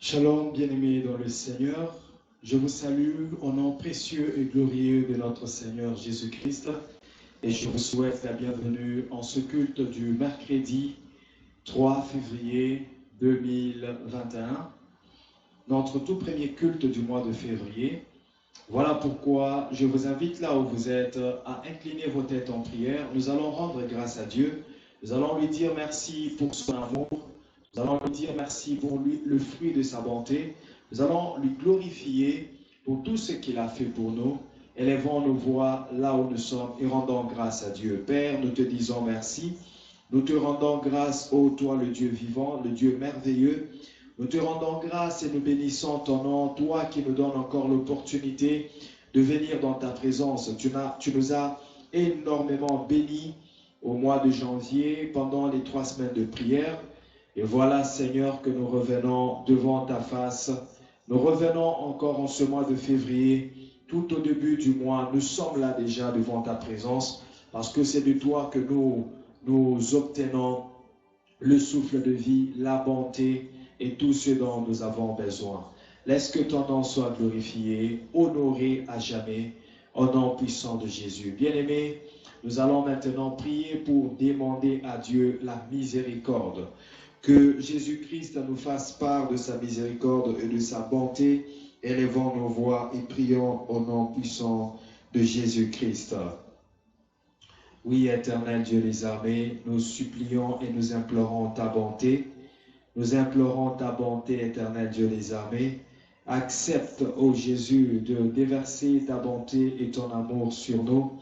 Shalom, bien-aimés dans le Seigneur. Je vous salue au nom précieux et glorieux de notre Seigneur Jésus-Christ et je vous souhaite la bienvenue en ce culte du mercredi 3 février 2021, notre tout premier culte du mois de février. Voilà pourquoi je vous invite là où vous êtes à incliner vos têtes en prière. Nous allons rendre grâce à Dieu. Nous allons lui dire merci pour son amour. Nous allons lui dire merci pour lui, le fruit de sa bonté. Nous allons lui glorifier pour tout ce qu'il a fait pour nous. Élevons nos voix là où nous sommes et rendons grâce à Dieu. Père, nous te disons merci. Nous te rendons grâce, ô toi le Dieu vivant, le Dieu merveilleux. Nous te rendons grâce et nous bénissons ton nom, toi qui nous donnes encore l'opportunité de venir dans ta présence. Tu nous as énormément bénis au mois de janvier pendant les 3 semaines de prière. Et voilà, Seigneur, que nous revenons devant ta face. Nous revenons encore en ce mois de février, tout au début du mois. Nous sommes là déjà devant ta présence parce que c'est de toi que nous obtenons le souffle de vie, la bonté et tout ce dont nous avons besoin. Laisse que ton nom soit glorifié, honoré à jamais, au nom puissant de Jésus. Bien-aimés, nous allons maintenant prier pour demander à Dieu la miséricorde. Que Jésus-Christ nous fasse part de sa miséricorde et de sa bonté. Élevons nos voix et prions au nom puissant de Jésus-Christ. Oui, éternel Dieu des armées, nous supplions et nous implorons ta bonté. Nous implorons ta bonté, éternel Dieu des armées. Accepte, ô Jésus, de déverser ta bonté et ton amour sur nous.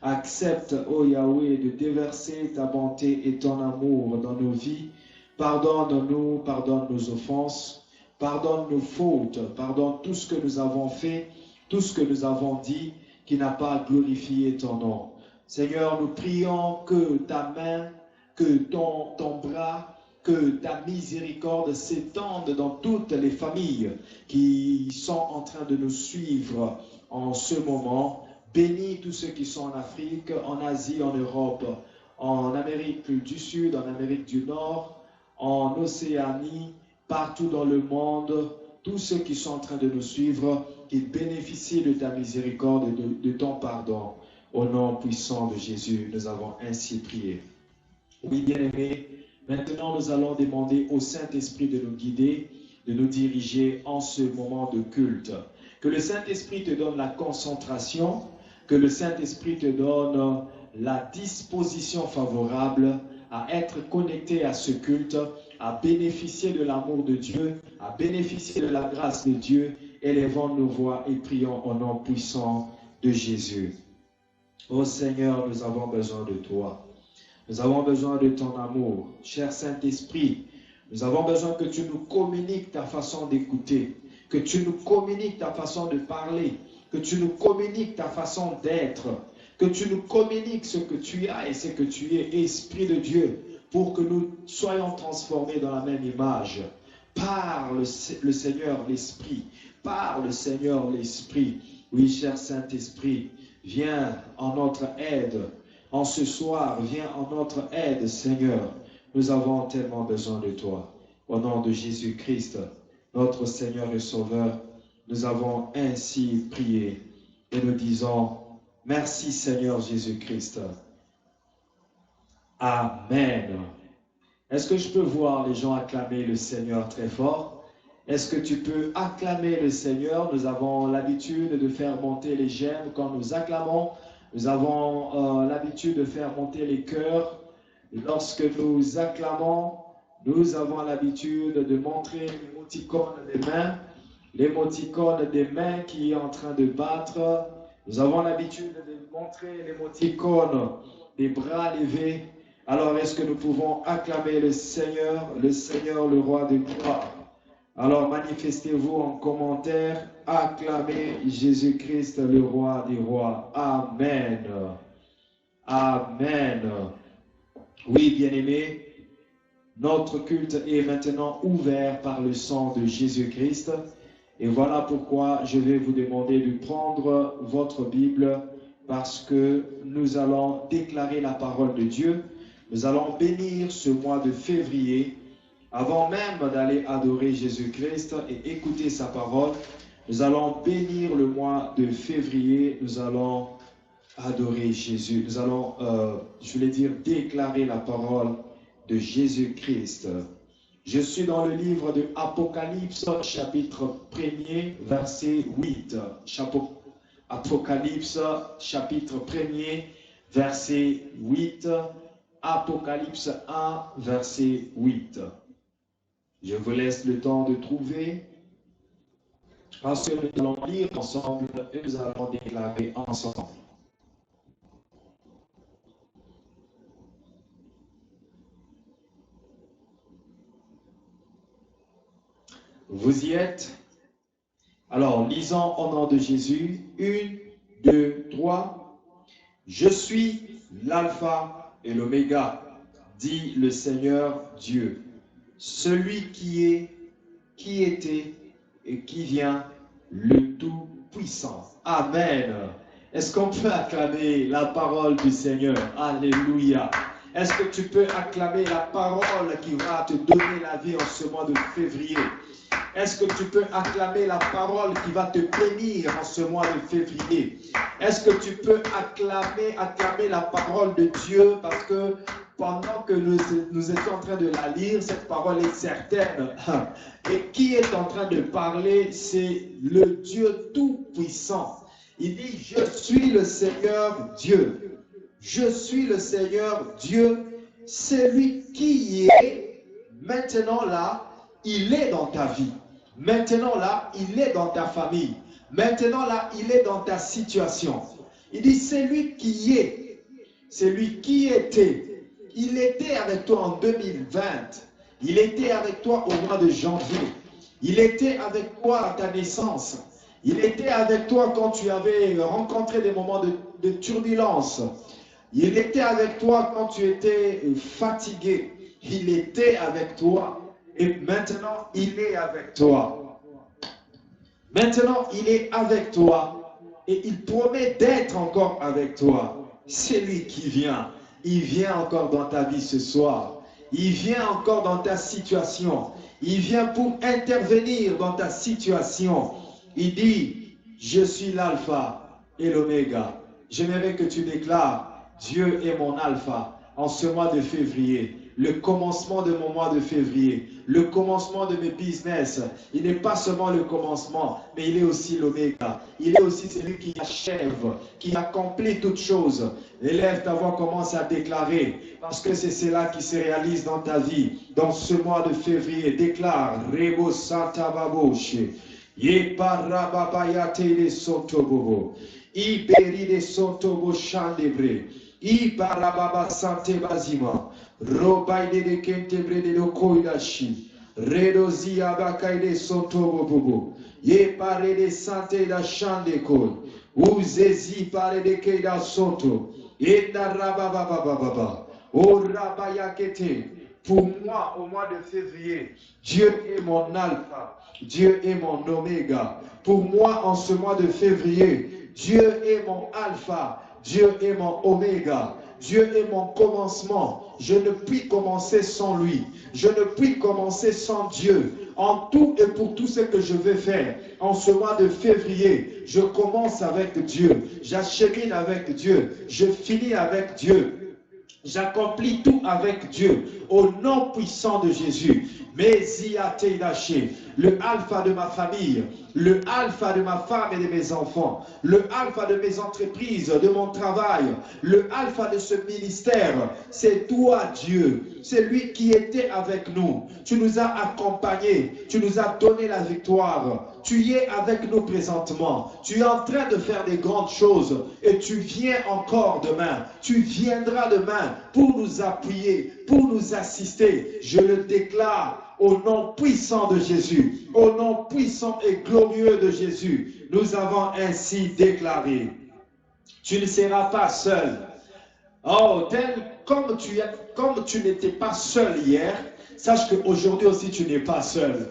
Accepte, ô Yahweh, de déverser ta bonté et ton amour dans nos vies. Pardonne-nous, pardonne nos offenses, pardonne nos fautes, pardonne tout ce que nous avons fait, tout ce que nous avons dit qui n'a pas glorifié ton nom. Seigneur, nous prions que ta main, que ton bras, que ta miséricorde s'étende dans toutes les familles qui sont en train de nous suivre en ce moment. Bénis tous ceux qui sont en Afrique, en Asie, en Europe, en Amérique du Sud, en Amérique du Nord, en Océanie, partout dans le monde, tous ceux qui sont en train de nous suivre, qu'ils bénéficient de ta miséricorde et de ton pardon. Au nom puissant de Jésus, nous avons ainsi prié. Oui, bien-aimés, maintenant nous allons demander au Saint-Esprit de nous guider, de nous diriger en ce moment de culte. Que le Saint-Esprit te donne la concentration, que le Saint-Esprit te donne la disposition favorable à être connecté à ce culte, à bénéficier de l'amour de Dieu, à bénéficier de la grâce de Dieu. Élevons nos voix et prions au nom puissant de Jésus. Ô Seigneur, nous avons besoin de toi. Nous avons besoin de ton amour. Cher Saint-Esprit, nous avons besoin que tu nous communiques ta façon d'écouter, que tu nous communiques ta façon de parler, que tu nous communiques ta façon d'être, que tu nous communiques ce que tu as et ce que tu es, Esprit de Dieu, pour que nous soyons transformés dans la même image. Par le Seigneur l'Esprit, par le Seigneur l'Esprit. Oui, cher Saint-Esprit, viens en notre aide. En ce soir, viens en notre aide, Seigneur. Nous avons tellement besoin de toi. Au nom de Jésus-Christ, notre Seigneur et Sauveur, nous avons ainsi prié et nous disons, merci Seigneur Jésus-Christ. Amen. Est-ce que je peux voir les gens acclamer le Seigneur très fort? Est-ce que tu peux acclamer le Seigneur? Nous avons l'habitude de faire monter les gemmes quand nous acclamons. Nous avons l'habitude de faire monter les cœurs. Lorsque nous acclamons, nous avons l'habitude de montrer l'émoticône des mains. L'émoticône des mains qui est en train de battre. Nous avons l'habitude de montrer l'émoticône des bras levés. Alors, est-ce que nous pouvons acclamer le Seigneur, le roi de gloire? Alors, manifestez-vous en commentaire, acclamez Jésus-Christ, le roi des rois. Amen. Amen. Oui, bien-aimés, notre culte est maintenant ouvert par le sang de Jésus-Christ. Et voilà pourquoi je vais vous demander de prendre votre Bible parce que nous allons déclarer la parole de Dieu. Nous allons bénir ce mois de février Avant même d'aller adorer Jésus-Christ et écouter sa parole, nous allons bénir le mois de février, nous allons adorer Jésus, nous allons, je voulais dire, déclarer la parole de Jésus-Christ. Je suis dans le livre de Apocalypse, chapitre 1er, verset 8. Apocalypse, chapitre 1er, verset 8. Apocalypse 1, verset 8. Je vous laisse le temps de trouver, parce que nous allons lire ensemble et nous allons déclarer ensemble. Vous y êtes? Alors, lisons au nom de Jésus. 1, 2, 3. Je suis l'alpha et l'oméga, dit le Seigneur Dieu, celui qui est, qui était et qui vient, le Tout-Puissant. Amen. Est-ce qu'on peut acclamer la parole du Seigneur? Alléluia. Est-ce que tu peux acclamer la parole qui va te donner la vie en ce mois de février? Est-ce que tu peux acclamer la parole qui va te bénir en ce mois de février? Est-ce que tu peux acclamer la parole de Dieu, parce que pendant que nous étions en train de la lire, cette parole est certaine. Et qui est en train de parler? C'est le Dieu Tout-Puissant. Il dit, je suis le Seigneur Dieu. Je suis le Seigneur Dieu. C'est lui qui est maintenant là. Il est dans ta vie. Maintenant là, il est dans ta famille. Maintenant là, il est dans ta situation. Il dit, c'est lui qui est. C'est lui qui était. Il était avec toi en 2020. Il était avec toi au mois de janvier. Il était avec toi à ta naissance. Il était avec toi quand tu avais rencontré des moments de turbulence. Il était avec toi quand tu étais fatigué. Il était avec toi. Et maintenant, il est avec toi. Maintenant, il est avec toi. Et il promet d'être encore avec toi. C'est lui qui vient. Il vient encore dans ta vie ce soir. Il vient encore dans ta situation. Il vient pour intervenir dans ta situation. Il dit, je suis l'alpha et l'oméga. J'aimerais que tu déclares, Dieu est mon alpha en ce mois de février. Le commencement de mon mois de février, le commencement de mes business, il n'est pas seulement le commencement, mais il est aussi l'oméga. Il est aussi celui qui achève, qui accomplit toutes choses. Élève ta voix, commence à déclarer, parce que c'est cela qui se réalise dans ta vie. Dans ce mois de février, déclare, Rebo Santa Baboshe, Ye Parababayate de Sotobobo, Iberi de Sotobo Chandebre, Ibarababa Sante Bazima, Robaide de Kentebre de Lokoidashi, Redozi Abakaide Sotobobo, Ye Pare de Sante da Chandekoi, Uzezi Pare de Keida Soto, Enda Rababababa, O Rabayakete. Pour moi, au mois de février, Dieu est mon alpha, Dieu est mon oméga. Pour moi, en ce mois de février, Dieu est mon alpha, Dieu est mon oméga. Dieu est mon commencement. Je ne puis commencer sans lui. Je ne puis commencer sans Dieu. En tout et pour tout ce que je vais faire, en ce mois de février, je commence avec Dieu. J'achemine avec Dieu. Je finis avec Dieu. J'accomplis tout avec Dieu, au nom puissant de Jésus. Mais le alpha de ma famille, le alpha de ma femme et de mes enfants, le alpha de mes entreprises, de mon travail, le alpha de ce ministère, c'est toi Dieu. C'est lui qui était avec nous. Tu nous as accompagnés, tu nous as donné la victoire. Tu y es avec nous présentement. Tu es en train de faire des grandes choses et tu viens encore demain. Tu viendras demain pour nous appuyer, pour nous assister. Je le déclare au nom puissant de Jésus, au nom puissant et glorieux de Jésus. Nous avons ainsi déclaré. Tu ne seras pas seul. Oh, comme tu n'étais pas seul hier, sache qu'aujourd'hui aussi tu n'es pas seul.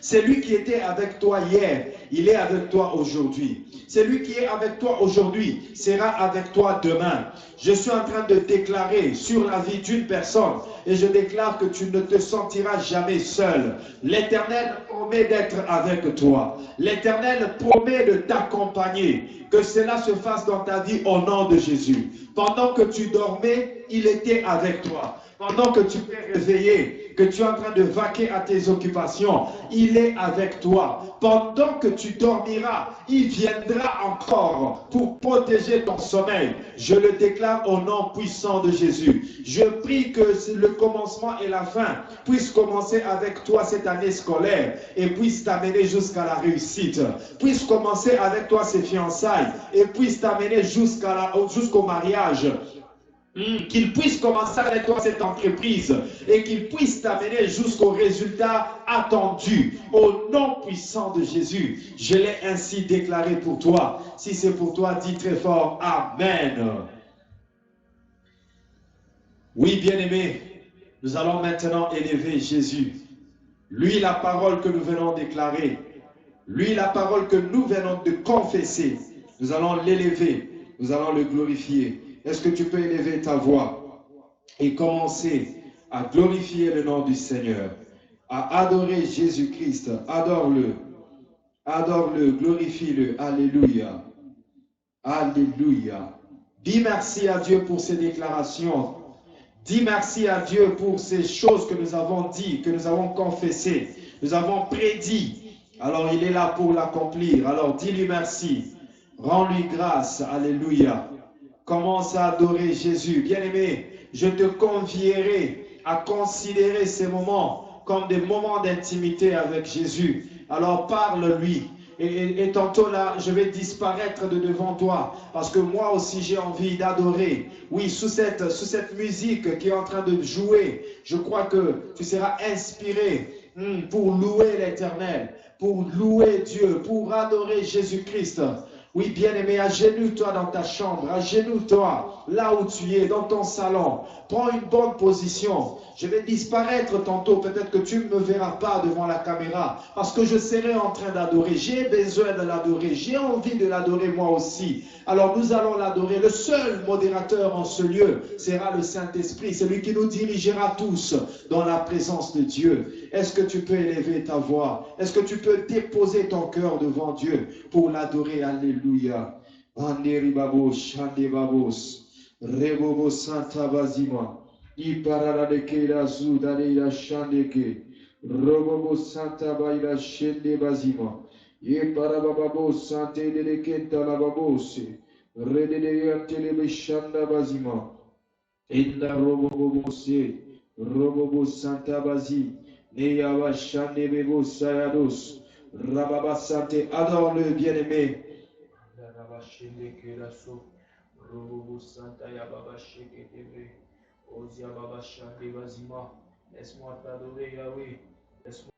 C'est lui qui était avec toi hier, il est avec toi aujourd'hui. C'est lui qui est avec toi aujourd'hui, sera avec toi demain. Je suis en train de déclarer sur la vie d'une personne et je déclare que tu ne te sentiras jamais seul. L'Éternel promet d'être avec toi. L'Éternel promet de t'accompagner. Que cela se fasse dans ta vie au nom de Jésus. Pendant que tu dormais, il était avec toi. Pendant que tu t'es réveillé, que tu es en train de vaquer à tes occupations, il est avec toi. Pendant que tu dormiras, il viendra encore pour protéger ton sommeil. Je le déclare au nom puissant de Jésus. Je prie que le commencement et la fin puissent commencer avec toi cette année scolaire et puissent t'amener jusqu'à la réussite. Puissent commencer avec toi ces fiançailles et puissent t'amener jusqu'au mariage. Qu'il puisse commencer avec toi cette entreprise et qu'il puisse t'amener jusqu'au résultat attendu. Au nom puissant de Jésus, je l'ai ainsi déclaré pour toi. Si c'est pour toi, dis très fort Amen. Oui, bien-aimé, nous allons maintenant élever Jésus. Lui, la parole que nous venons de déclarer. Lui, la parole que nous venons de confesser. Nous allons l'élever. Nous allons le glorifier. Est-ce que tu peux élever ta voix et commencer à glorifier le nom du Seigneur, à adorer Jésus-Christ? Adore-le. Adore-le, glorifie-le. Alléluia. Alléluia. Dis merci à Dieu pour ces déclarations. Dis merci à Dieu pour ces choses que nous avons dit, que nous avons confessées, nous avons prédit. Alors il est là pour l'accomplir. Alors dis-lui merci. Rends-lui grâce. Alléluia. Commence à adorer Jésus. Bien-aimé, je te convierai à considérer ces moments comme des moments d'intimité avec Jésus. Alors parle-lui. Et tantôt là, je vais disparaître de devant toi parce que moi aussi j'ai envie d'adorer. Oui, sous cette musique qui est en train de jouer, je crois que tu seras inspiré pour louer l'Éternel, pour louer Dieu, pour adorer Jésus-Christ. Oui, bien-aimé, agenouille-toi dans ta chambre, agenouille-toi là où tu es, dans ton salon. Prends une bonne position. Je vais disparaître tantôt, peut-être que tu ne me verras pas devant la caméra, parce que je serai en train d'adorer. J'ai besoin de l'adorer, j'ai envie de l'adorer moi aussi. Alors nous allons l'adorer. Le seul modérateur en ce lieu sera le Saint-Esprit, celui qui nous dirigera tous dans la présence de Dieu. Est-ce que tu peux élever ta voix? Est-ce que tu peux déposer ton cœur devant Dieu pour l'adorer? Alléluia. Anderibabos, Shandebabos, Rebobo Santa Bazima, Iparara de Keira Zudareira Shandeke, Robobo Santa Baila Shende Bazima, Iparababo Sante de Kenta Lababose, Redea Telebe Shanda Bazima, Inda Robobo Se, Robobo Santa Bazi, Neyawa Shandebebo Sayados, Rababa Sante, adore-le bien-aimé. Robo Santa Yababa Sheke Debe, Ozia Baba Shande Bazima, laisse-moi t'adorer Yahweh, laisse-moi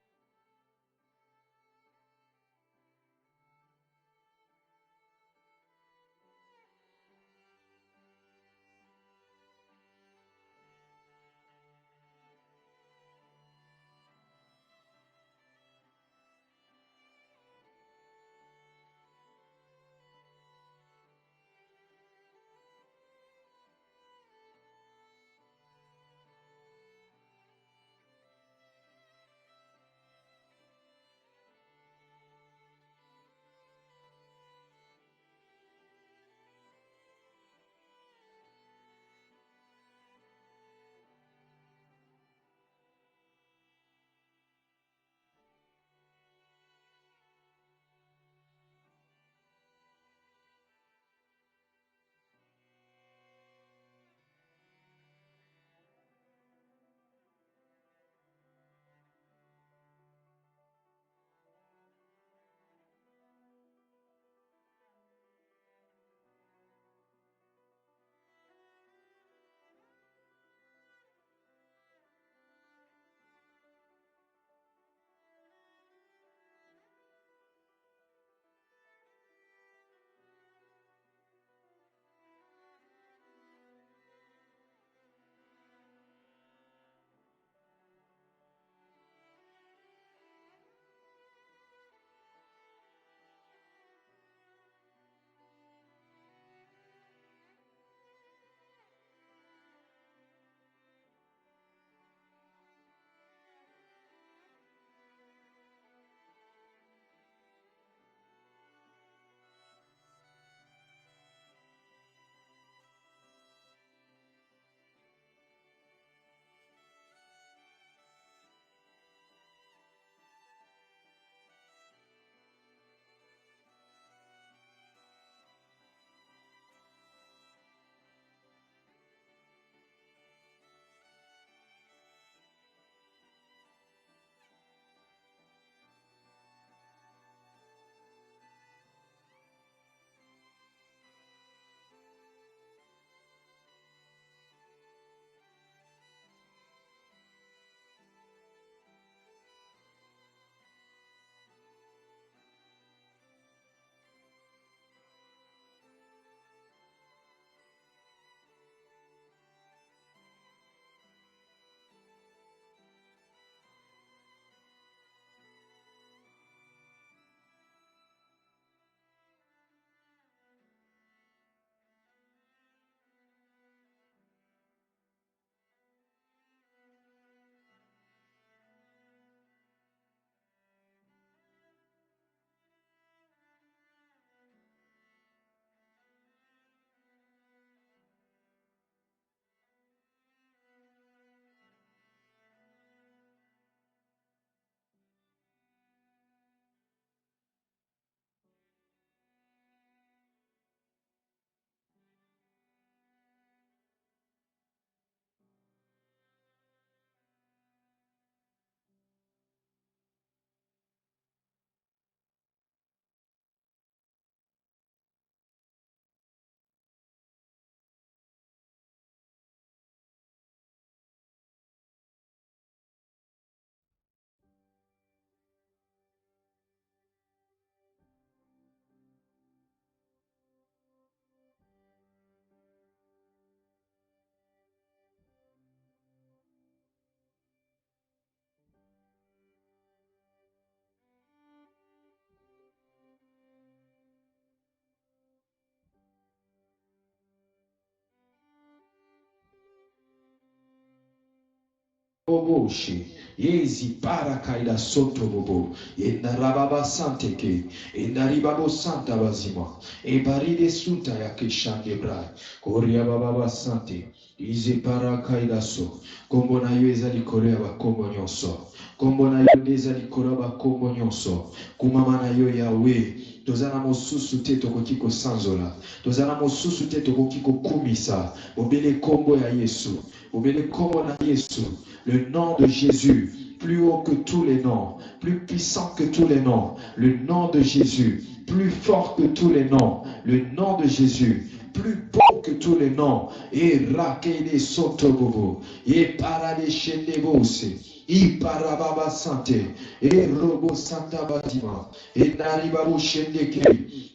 Oboshi, Yezi para kaida soto bobo, e narababa santeke, e naribabo santa bazima, e baride suta ya keshande brai, koria baba sante, ize para kaida so, kombo na yo ezali korea ba kombo nyonso, kombo na yo ezali korea ba kombo nyonso, kumama na yo Yahweh, tozana mosusu te tokoki kosanzola, tozana mosusu te tokoki kokumisa, obele kombo ya Yesu, obele kombo na Yesu, le nom de Jésus, plus haut que tous les noms, plus puissant que tous les noms, le nom de Jésus, plus fort que tous les noms, le nom de Jésus, plus beau que tous les noms, et rakele sotobobo, et parade shendebose, et parababa santé, et robo santa batima, et naribabu shendeke,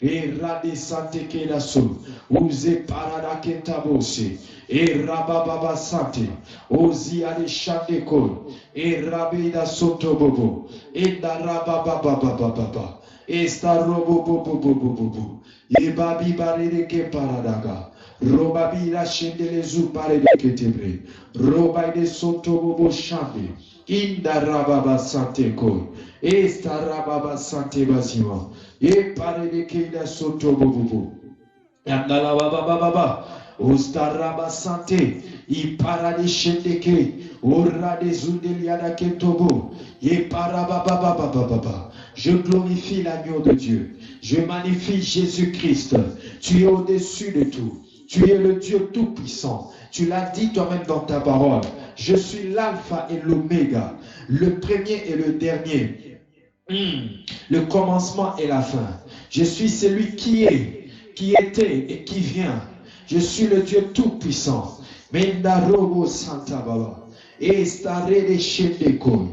et rade sante kedaso, ouze parada kentabose, et rababa santé, ozi ale shandeko, et rabida sotobobo, et darababa, et starobobobobobobo, et babi barede ke paradaga, robabi la shendelezu parede ketebre, robaide sotobobo shande, indarababa sante ko, et starababa sante bazima, et parede ke da sotobobo, Yandalabababa, Ostaraba Sante, Iparade Shendeke, Orade Zundeliada Ketobo, Yeparabababababa. Je glorifie l'agneau de Dieu. Je magnifie Jésus-Christ. Tu es au-dessus de tout. Tu es le Dieu tout-puissant. Tu l'as dit toi-même dans ta parole. Je suis l'alpha et l'oméga, le premier et le dernier. Le commencement et la fin. Je suis celui qui est, qui était et qui vient. Je suis le Dieu tout-puissant. Mendarobo Santa Baba. Estare de Shendeko.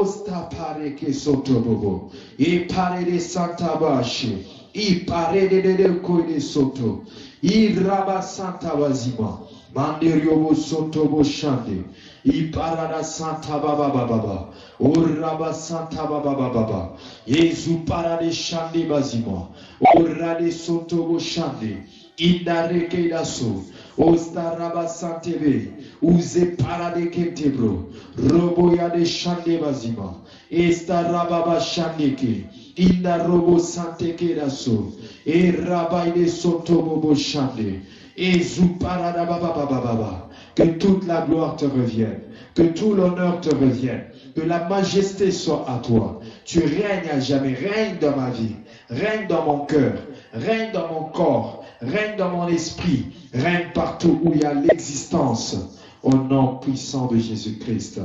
Osta pare que soto e pare de Santa Bashi. I pare de Koi de Soto. I raba Santa Bazima. Manderiobo Soto Boshande. I parada Santa Baba Baba. Uraba Santa Baba Baba. Yesu parade Shande Bazima. Urade Soto Boshande. Indareke daso. Ostaraba Santebe. Uze parade Kentebro. Roboya de Shande Bazima. Estarababa Shandeke. Indarobo Santeke daso. E rabai de Soto Bobo Shande. Et Zouparada Baba Baba. Que toute la gloire te revienne, que tout l'honneur te revienne, que la majesté soit à toi. Tu règnes à jamais, règne dans ma vie, règne dans mon cœur, règne dans mon corps, règne dans mon esprit, règne partout où il y a l'existence. Au nom puissant de Jésus-Christ,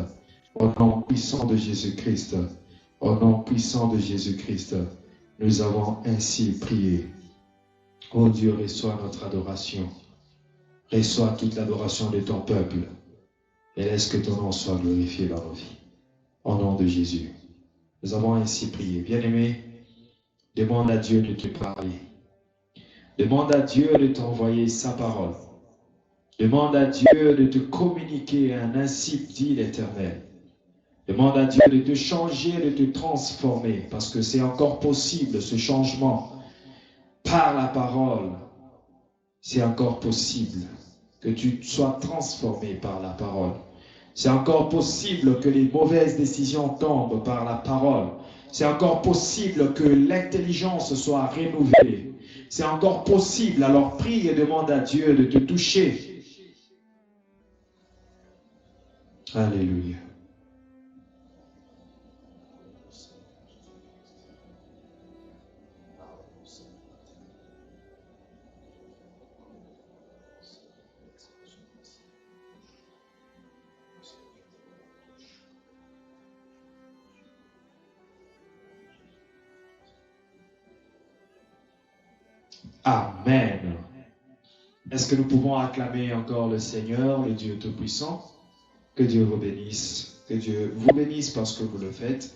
au nom puissant de Jésus-Christ, au nom puissant de Jésus-Christ, nous avons ainsi prié. Oh Dieu, reçois notre adoration. Reçois toute l'adoration de ton peuple et laisse que ton nom soit glorifié dans nos vies. Au nom de Jésus, nous avons ainsi prié. Bien-aimé, demande à Dieu de te parler. Demande à Dieu de t'envoyer sa parole. Demande à Dieu de te communiquer un ainsi dit l'Éternel. Demande à Dieu de te changer, de te transformer, parce que c'est encore possible ce changement par la parole. C'est encore possible que tu sois transformé par la parole. C'est encore possible que les mauvaises décisions tombent par la parole. C'est encore possible que l'intelligence soit renouvelée. C'est encore possible. Alors prie et demande à Dieu de te toucher. Alléluia. Amen. Est-ce que nous pouvons acclamer encore le Seigneur, le Dieu Tout-Puissant? Que Dieu vous bénisse. Que Dieu vous bénisse parce que vous le faites.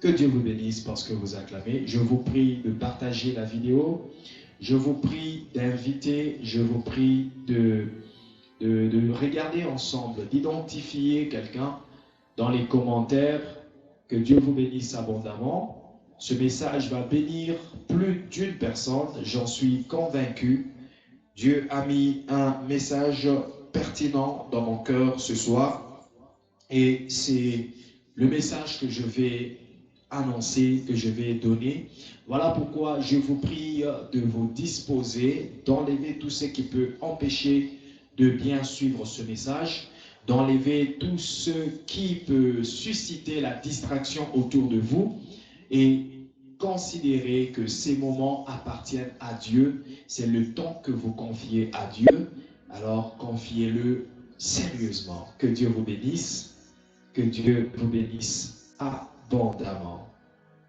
Que Dieu vous bénisse parce que vous acclamez. Je vous prie de partager la vidéo. Je vous prie d'inviter. Je vous prie de regarder ensemble, d'identifier quelqu'un dans les commentaires. Que Dieu vous bénisse abondamment. Ce message va bénir plus d'une personne, j'en suis convaincu. Dieu a mis un message pertinent dans mon cœur ce soir. Et c'est le message que je vais annoncer, que je vais donner. Voilà pourquoi je vous prie de vous disposer, d'enlever tout ce qui peut empêcher de bien suivre ce message, d'enlever tout ce qui peut susciter la distraction autour de vous et considérer que ces moments appartiennent à Dieu. C'est le temps que vous confiez à Dieu, alors confiez-le sérieusement. Que Dieu vous bénisse. Que Dieu vous bénisse abondamment.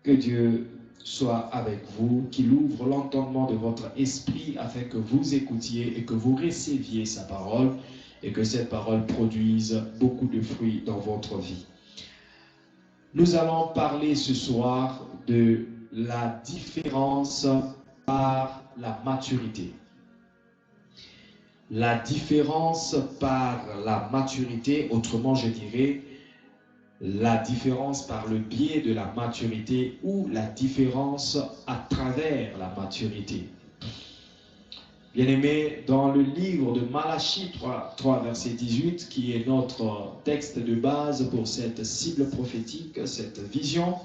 Que Dieu soit avec vous, qu'il ouvre l'entendement de votre esprit afin que vous écoutiez et que vous receviez sa parole et que cette parole produise beaucoup de fruits dans votre vie. Nous allons parler ce soir de la différence par la maturité. La différence par la maturité, autrement je dirais, la différence par le biais de la maturité ou la différence à travers la maturité. Bien-aimés, dans le livre de Malachie 3 verset 18, qui est notre texte de base pour cette cible prophétique, cette vision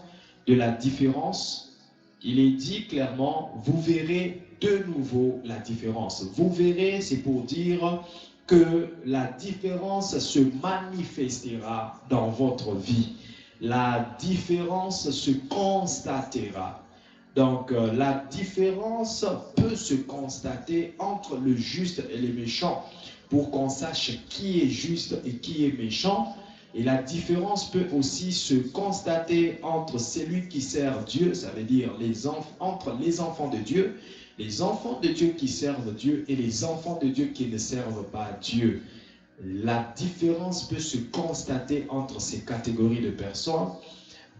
de la différence, il est dit clairement, vous verrez de nouveau la différence. Vous verrez, c'est pour dire que la différence se manifestera dans votre vie. La différence se constatera. Donc, la différence peut se constater entre le juste et le méchant pour qu'on sache qui est juste et qui est méchant. Et la différence peut aussi se constater entre celui qui sert Dieu, ça veut dire entre les enfants de Dieu qui servent Dieu et les enfants de Dieu qui ne servent pas Dieu. La différence peut se constater entre ces catégories de personnes,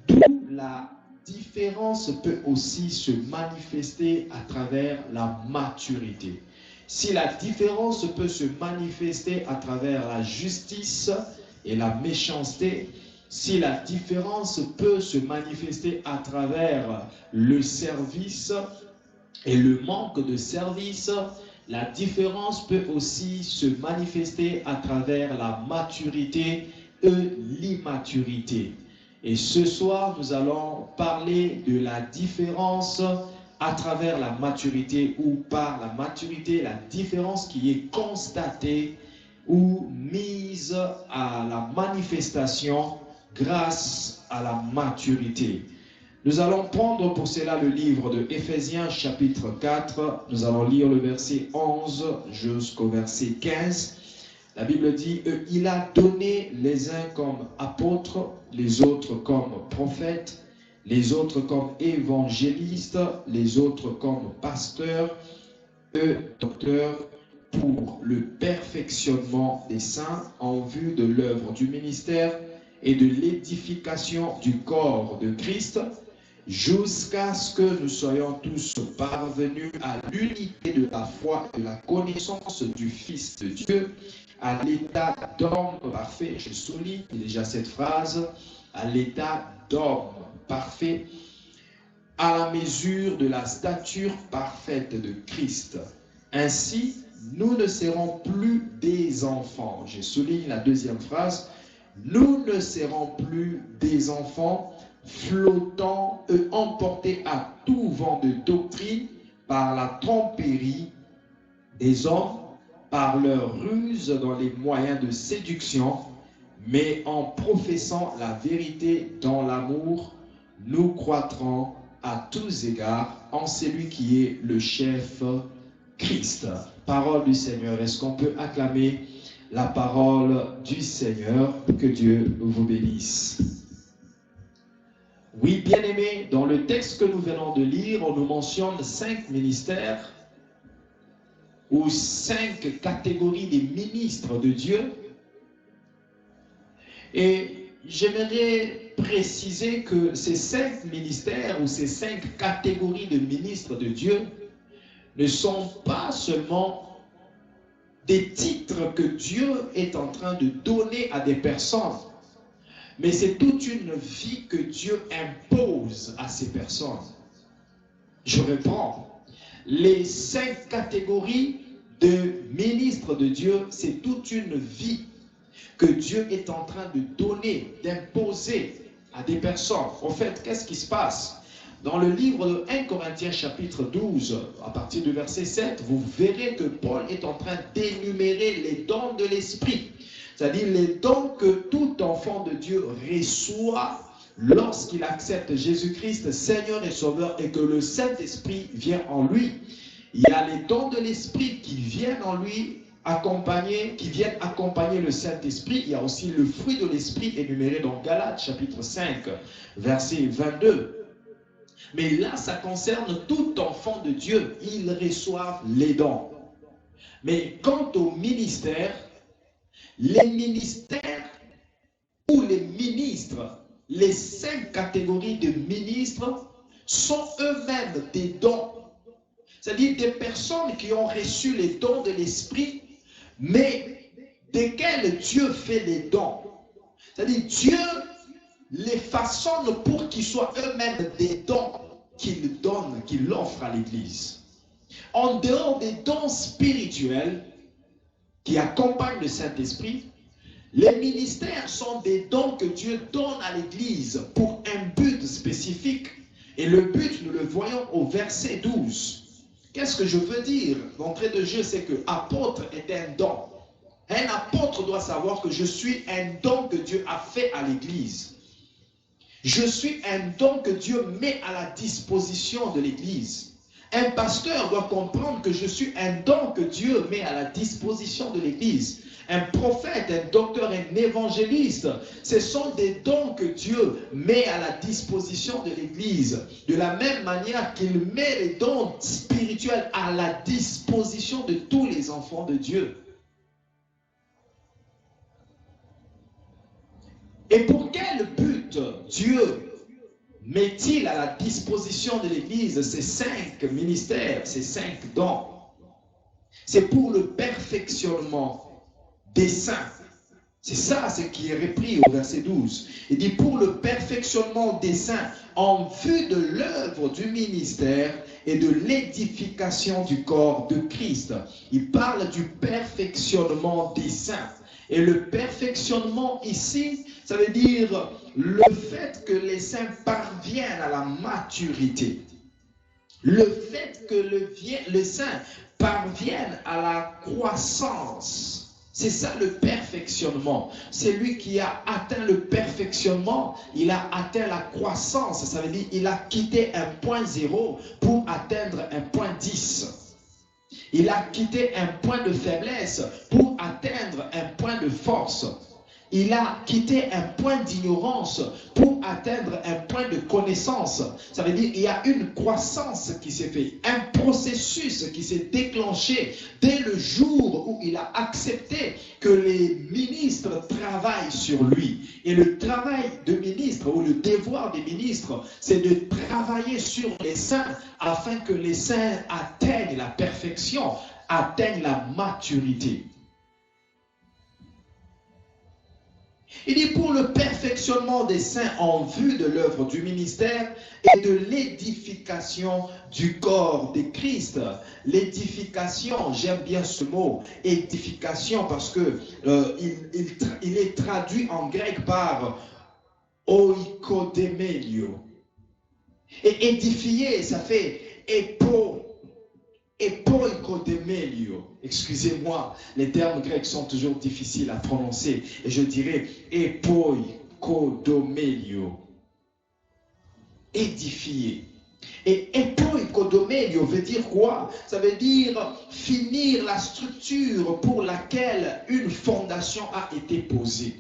d'où la différence peut aussi se manifester à travers la maturité. Si la différence peut se manifester à travers la justice et la méchanceté, si la différence peut se manifester à travers le service et le manque de service, la différence peut aussi se manifester à travers la maturité et l'immaturité. Et ce soir, nous allons parler de la différence à travers la maturité ou par la maturité, la différence qui est constatée ou mise à la manifestation grâce à la maturité. Nous allons prendre pour cela le livre de Éphésiens chapitre 4. Nous allons lire le verset 11 jusqu'au verset 15. La Bible dit, « Il a donné les uns comme apôtres, les autres comme prophètes, les autres comme évangélistes, les autres comme pasteurs, docteurs, pour le perfectionnement des saints en vue de l'œuvre du ministère et de l'édification du corps de Christ, jusqu'à ce que nous soyons tous parvenus à l'unité de la foi et de la connaissance du Fils de Dieu, à l'état d'homme parfait. Je souligne déjà cette phrase, à l'état d'homme parfait, à la mesure de la stature parfaite de Christ. Ainsi, nous ne serons plus des enfants. Je souligne la deuxième phrase. Nous ne serons plus des enfants flottant et emportés à tout vent de doctrine par la tromperie des hommes, par leur ruse dans les moyens de séduction, mais en professant la vérité dans l'amour, nous croîtrons à tous égards en celui qui est le chef Christ. Parole du Seigneur. Est-ce qu'on peut acclamer la parole du Seigneur? Que Dieu vous bénisse. Oui, bien-aimés, dans le texte que nous venons de lire, on nous mentionne 5 ministères ou 5 catégories des ministres de Dieu. Et j'aimerais préciser que ces 5 ministères ou ces 5 catégories de ministres de Dieu ne sont pas seulement des titres que Dieu est en train de donner à des personnes, mais c'est toute une vie que Dieu impose à ces personnes. Je reprends. Les 5 catégories de ministres de Dieu, c'est toute une vie. que Dieu est en train de donner, d'imposer à des personnes. En fait, qu'est-ce qui se passe? Dans le livre de 1 Corinthiens chapitre 12, à partir du verset 7, vous verrez que Paul est en train d'énumérer les dons de l'Esprit. C'est-à-dire les dons que tout enfant de Dieu reçoit lorsqu'il accepte Jésus-Christ, Seigneur et Sauveur, et que le Saint-Esprit vient en lui. Il y a les dons de l'Esprit qui viennent en lui qui viennent accompagner le Saint-Esprit. Il y a aussi le fruit de l'Esprit énuméré dans Galates chapitre 5, verset 22. Mais là, ça concerne tout enfant de Dieu. Ils reçoivent les dons. Mais quant au ministère, les ministères ou les ministres, les 5 catégories de ministres sont eux-mêmes des dons. C'est-à-dire des personnes qui ont reçu les dons de l'Esprit, mais desquels Dieu fait les dons. C'est-à-dire Dieu les façonne pour qu'ils soient eux-mêmes des dons qu'il donne, qu'il offre à l'Église. En dehors des dons spirituels qui accompagnent le Saint-Esprit, les ministères sont des dons que Dieu donne à l'Église pour un but spécifique. Et le but, nous le voyons au verset 12. Qu'est-ce que je veux dire d'entrée de jeu? C'est que apôtre est un don. Un apôtre doit savoir que je suis un don que Dieu a fait à l'Église. Je suis un don que Dieu met à la disposition de l'Église. Un pasteur doit comprendre que je suis un don que Dieu met à la disposition de l'Église. Un prophète, un docteur, un évangéliste, ce sont des dons que Dieu met à la disposition de l'Église. De la même manière qu'il met les dons spirituels à la disposition de tous les enfants de Dieu. Et pour quel but Dieu met-il à la disposition de l'Église ces 5 ministères, ces 5 dons? C'est pour le perfectionnement des saints. C'est ça ce qui est repris au verset 12. Il dit pour le perfectionnement des saints en vue de l'œuvre du ministère et de l'édification du corps de Christ. Il parle du perfectionnement des saints. Et le perfectionnement ici, ça veut dire le fait que les saints parviennent à la maturité. Le fait que les saints parviennent à la croissance. C'est ça le perfectionnement. C'est lui qui a atteint le perfectionnement, il a atteint la croissance. Ça veut dire qu'il a quitté un point 0 pour atteindre un point 10. Il a quitté un point de faiblesse pour atteindre un point de force. Il a quitté un point d'ignorance pour atteindre un point de connaissance. Ça veut dire qu'il y a une croissance qui s'est faite, un processus qui s'est déclenché dès le jour où il a accepté que les ministres travaillent sur lui. Et le travail de ministre ou le devoir des ministres, c'est de travailler sur les saints afin que les saints atteignent la perfection, atteignent la maturité. Il dit pour le perfectionnement des saints en vue de l'œuvre du ministère et de l'édification du corps de Christ. L'édification, j'aime bien ce mot, édification, parce que il est traduit en grec par oikodemelio. Et édifier, ça fait epoikodemelio. Excusez-moi, les termes grecs sont toujours difficiles à prononcer. Et je dirais epoikodomelio. Édifier. Et epoikodomelio veut dire quoi? Ça veut dire finir la structure pour laquelle une fondation a été posée.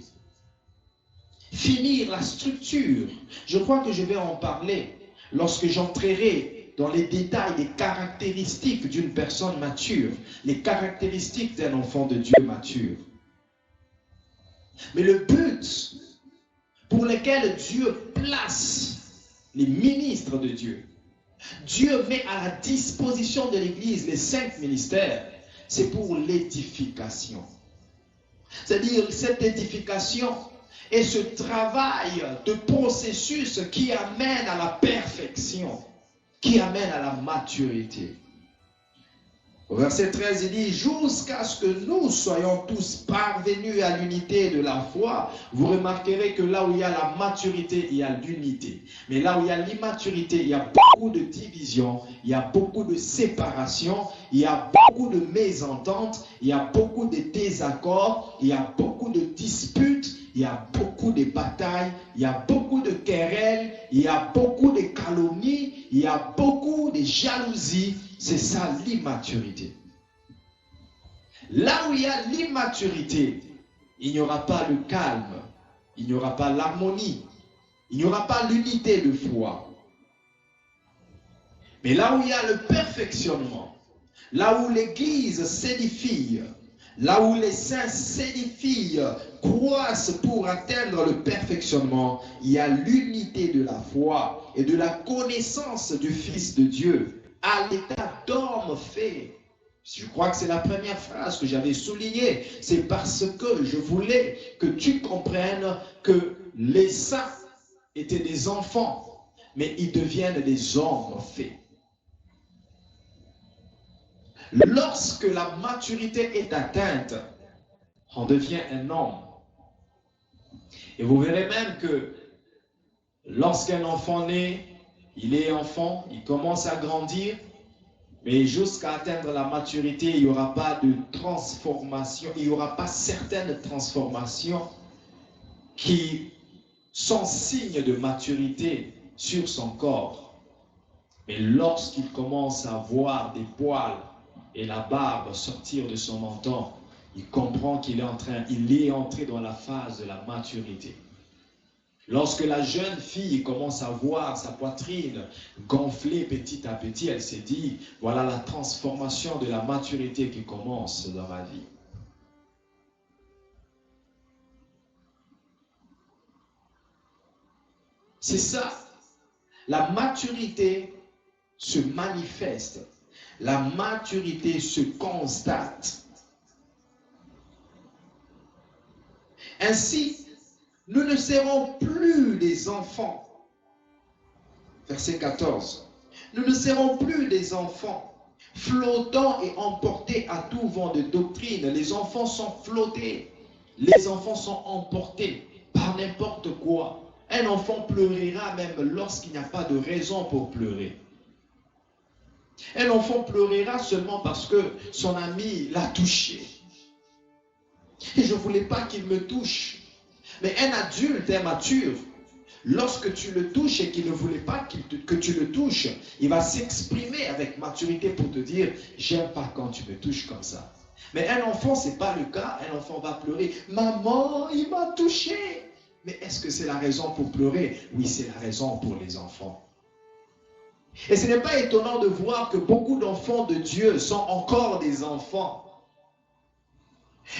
Finir la structure. Je crois que je vais en parler lorsque j'entrerai dans les détails des caractéristiques d'une personne mature, les caractéristiques d'un enfant de Dieu mature. Mais le but pour lequel Dieu place les ministres de Dieu, Dieu met à la disposition de l'Église les 5 ministères, c'est pour l'édification. C'est-à-dire cette édification est ce travail de processus qui amène à la perfection, qui amène à la maturité. Au verset 13, il dit, jusqu'à ce que nous soyons tous parvenus à l'unité de la foi. Vous remarquerez que là où il y a la maturité, il y a l'unité. Mais là où il y a l'immaturité, il y a beaucoup de divisions, il y a beaucoup de séparations, il y a beaucoup de mésententes, il y a beaucoup de désaccords, il y a beaucoup de disputes, il y a beaucoup de batailles, il y a beaucoup de querelles, il y a beaucoup de calomnies, il y a beaucoup de jalousies. C'est ça l'immaturité. Là où il y a l'immaturité, il n'y aura pas le calme, il n'y aura pas l'harmonie, il n'y aura pas l'unité de foi. Mais là où il y a le perfectionnement, là où l'Église s'édifie, là où les saints s'édifient, croissent pour atteindre le perfectionnement, il y a l'unité de la foi et de la connaissance du Fils de Dieu à l'état d'homme fait. Je crois que c'est la première phrase que j'avais soulignée. C'est parce que je voulais que tu comprennes que les saints étaient des enfants, mais ils deviennent des hommes faits. Lorsque la maturité est atteinte, on devient un homme. Et vous verrez même que lorsqu'un enfant naît, il est enfant, il commence à grandir, mais jusqu'à atteindre la maturité, il n'y aura pas de transformation, il n'y aura pas certaines transformations qui sont signes de maturité sur son corps. Mais lorsqu'il commence à voir des poils et la barbe sortir de son menton, il comprend qu'il est entré dans la phase de la maturité. Lorsque la jeune fille commence à voir sa poitrine gonfler petit à petit, elle s'est dit, voilà la transformation de la maturité qui commence dans ma vie. C'est ça. La maturité se manifeste. La maturité se constate. Ainsi, nous ne serons plus des enfants. Verset 14. Nous ne serons plus des enfants, flottant et emportés à tout vent de doctrine. Les enfants sont flottés. Les enfants sont emportés par n'importe quoi. Un enfant pleurera même lorsqu'il n'y a pas de raison pour pleurer. Un enfant pleurera seulement parce que son ami l'a touché. Et je ne voulais pas qu'il me touche. Mais un adulte immature, lorsque tu le touches et qu'il ne voulait pas que tu le touches, il va s'exprimer avec maturité pour te dire « J'aime pas quand tu me touches comme ça ». Mais un enfant, ce n'est pas le cas. Un enfant va pleurer « Maman, il m'a touché ». Mais est-ce que c'est la raison pour pleurer? Oui, c'est la raison pour les enfants. Et ce n'est pas étonnant de voir que beaucoup d'enfants de Dieu sont encore des enfants.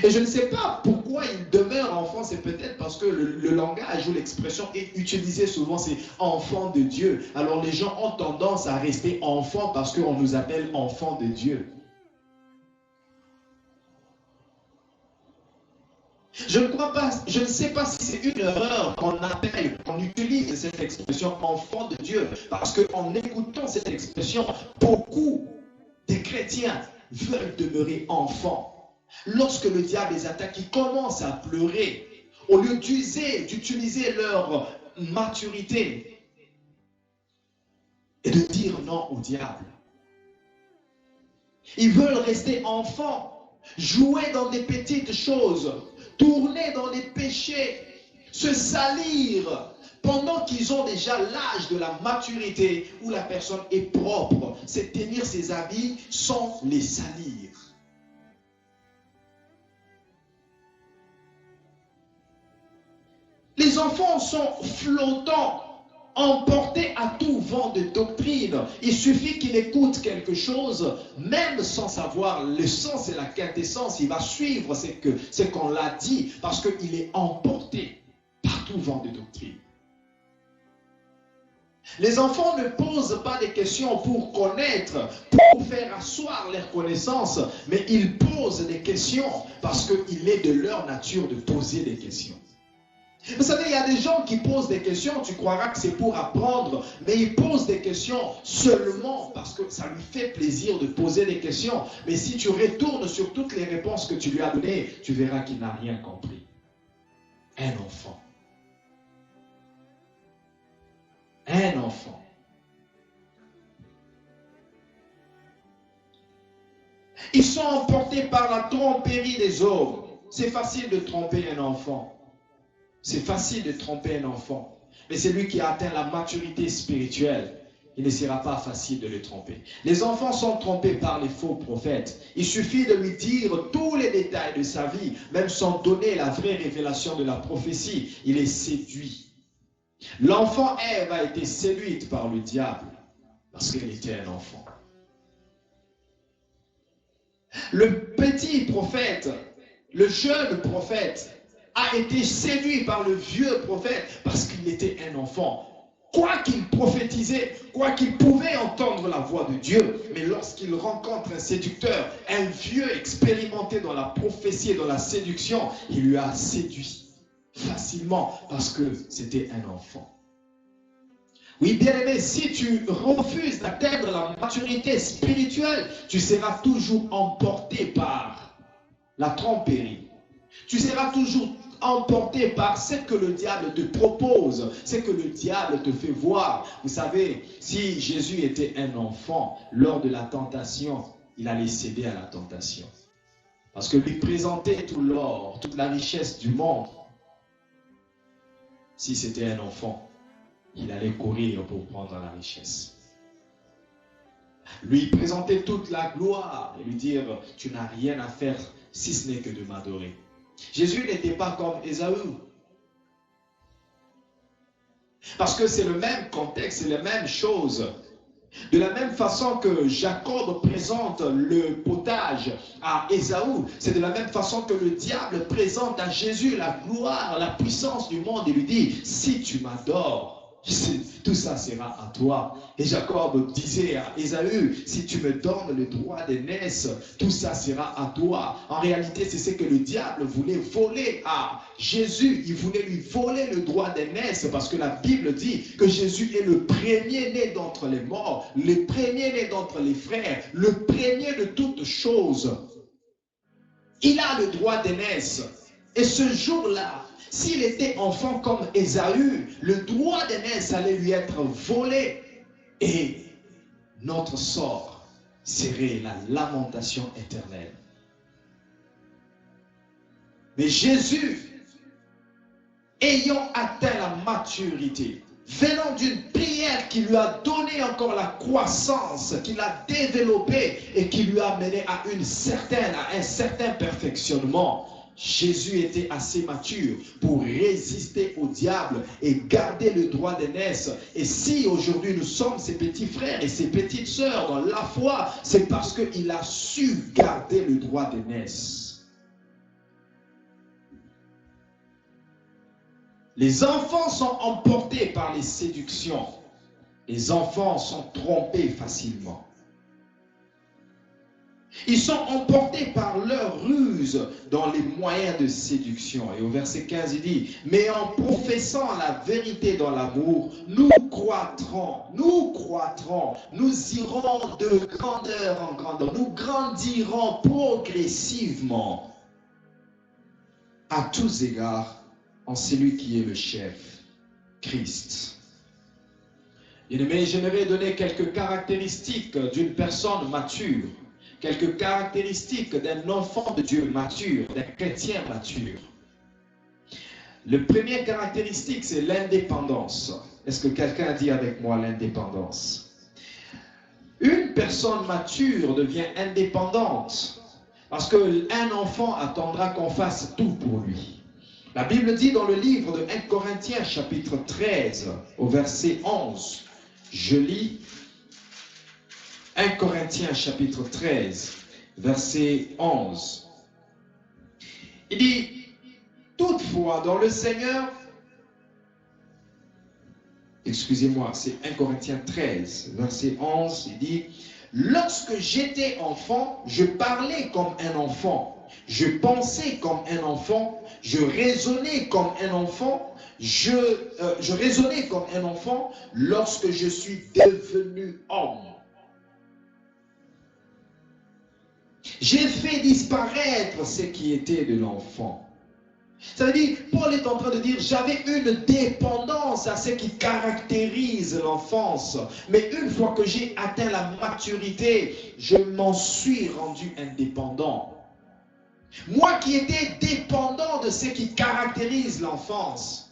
Et je ne sais pas pourquoi ils demeurent enfants, c'est peut-être parce que le langage ou l'expression est utilisée souvent, c'est enfant de Dieu. Alors les gens ont tendance à rester enfants parce qu'on nous appelle enfants de Dieu. Je ne sais pas si c'est une erreur qu'on utilise cette expression enfant de Dieu, parce qu'en écoutant cette expression, beaucoup de chrétiens veulent demeurer enfants. Lorsque le diable les attaque, ils commencent à pleurer. Au lieu d'utiliser leur maturité et de dire non au diable. Ils veulent rester enfants, jouer dans des petites choses, tourner dans les péchés, se salir, pendant qu'ils ont déjà l'âge de la maturité où la personne est propre. C'est tenir ses habits sans les salir. Les enfants sont flottants, emportés à tout vent de doctrine. Il suffit qu'il écoute quelque chose, même sans savoir le sens et la quintessence, il va suivre ce qu'on l'a dit, parce qu'il est emporté par tout vent de doctrine. Les enfants ne posent pas des questions pour connaître, pour faire asseoir leur connaissance, mais ils posent des questions parce qu'il est de leur nature de poser des questions. Vous savez, il y a des gens qui posent des questions, tu croiras que c'est pour apprendre, mais ils posent des questions seulement parce que ça lui fait plaisir de poser des questions. Mais si tu retournes sur toutes les réponses que tu lui as données, tu verras qu'il n'a rien compris. Un enfant. Un enfant. Ils sont emportés par la tromperie des hommes. C'est facile de tromper un enfant. C'est facile de tromper un enfant. Mais celui qui a atteint la maturité spirituelle, il ne sera pas facile de le tromper. Les enfants sont trompés par les faux prophètes. Il suffit de lui dire tous les détails de sa vie, même sans donner la vraie révélation de la prophétie. Il est séduit. L'enfant Ève a été séduite par le diable parce qu'elle était un enfant. Le petit prophète, le jeune prophète, a été séduit par le vieux prophète parce qu'il était un enfant. Quoi qu'il prophétisait, quoi qu'il pouvait entendre la voix de Dieu, mais lorsqu'il rencontre un séducteur, un vieux expérimenté dans la prophétie et dans la séduction, il lui a séduit facilement parce que c'était un enfant. Oui, bien-aimé, si tu refuses d'atteindre la maturité spirituelle, tu seras toujours emporté par la tromperie. Tu seras toujours emporté par ce que le diable te propose, ce que le diable te fait voir. Vous savez, si Jésus était un enfant, lors de la tentation, il allait céder à la tentation. Parce que lui présenter tout l'or, toute la richesse du monde, si c'était un enfant, il allait courir pour prendre la richesse. Lui présenter toute la gloire et lui dire, tu n'as rien à faire si ce n'est que de m'adorer. Jésus n'était pas comme Ésaü. Parce que c'est le même contexte, c'est la même chose. De la même façon que Jacob présente le potage à Ésaü, c'est de la même façon que le diable présente à Jésus la gloire, la puissance du monde et lui dit, si tu m'adores, tout ça sera à toi. Et Jacob disait à Ésaü, si tu me donnes le droit d'aînesse, tout ça sera à toi. En réalité, c'est ce que le diable voulait voler à Jésus. Il voulait lui voler le droit d'aînesse parce que la Bible dit que Jésus est le premier-né d'entre les morts, le premier-né d'entre les frères, le premier de toutes choses. Il a le droit d'aînesse. Et ce jour-là, s'il était enfant comme Ésaü, le droit d'aînesse allait lui être volé. Et notre sort serait la lamentation éternelle. Mais Jésus, ayant atteint la maturité, venant d'une prière qui lui a donné encore la croissance, qui l'a développée et qui lui a mené à un certain perfectionnement, Jésus était assez mature pour résister au diable et garder le droit d'aînesse. Et si aujourd'hui nous sommes ses petits frères et ses petites sœurs dans la foi, c'est parce qu'il a su garder le droit d'aînesse. Les enfants sont emportés par les séductions. Les enfants sont trompés facilement. Ils sont emportés par leur ruse dans les moyens de séduction. Et au verset 15, il dit, « Mais en professant la vérité dans l'amour, nous croîtrons, nous irons de grandeur en grandeur, nous grandirons progressivement à tous égards en celui qui est le chef, Christ. » Bien-aimé, j'aimerais donner quelques caractéristiques d'une personne mature. Quelques caractéristiques d'un enfant de Dieu mature, d'un chrétien mature. Le premier caractéristique, c'est l'indépendance. Est-ce que quelqu'un dit avec moi l'indépendance? Une personne mature devient indépendante parce qu'un enfant attendra qu'on fasse tout pour lui. La Bible dit dans le livre de 1 Corinthiens chapitre 13 au verset 11, je lis 1 Corinthiens chapitre 13, verset 11. Il dit, toutefois dans le Seigneur, excusez-moi, c'est 1 Corinthiens 13, verset 11, il dit, lorsque j'étais enfant, je parlais comme un enfant, je pensais comme un enfant, je raisonnais comme un enfant, je raisonnais comme un enfant lorsque je suis devenu homme. J'ai fait disparaître ce qui était de l'enfant. Ça veut dire, Paul est en train de dire, j'avais une dépendance à ce qui caractérise l'enfance. Mais une fois que j'ai atteint la maturité, je m'en suis rendu indépendant. Moi qui étais dépendant de ce qui caractérise l'enfance.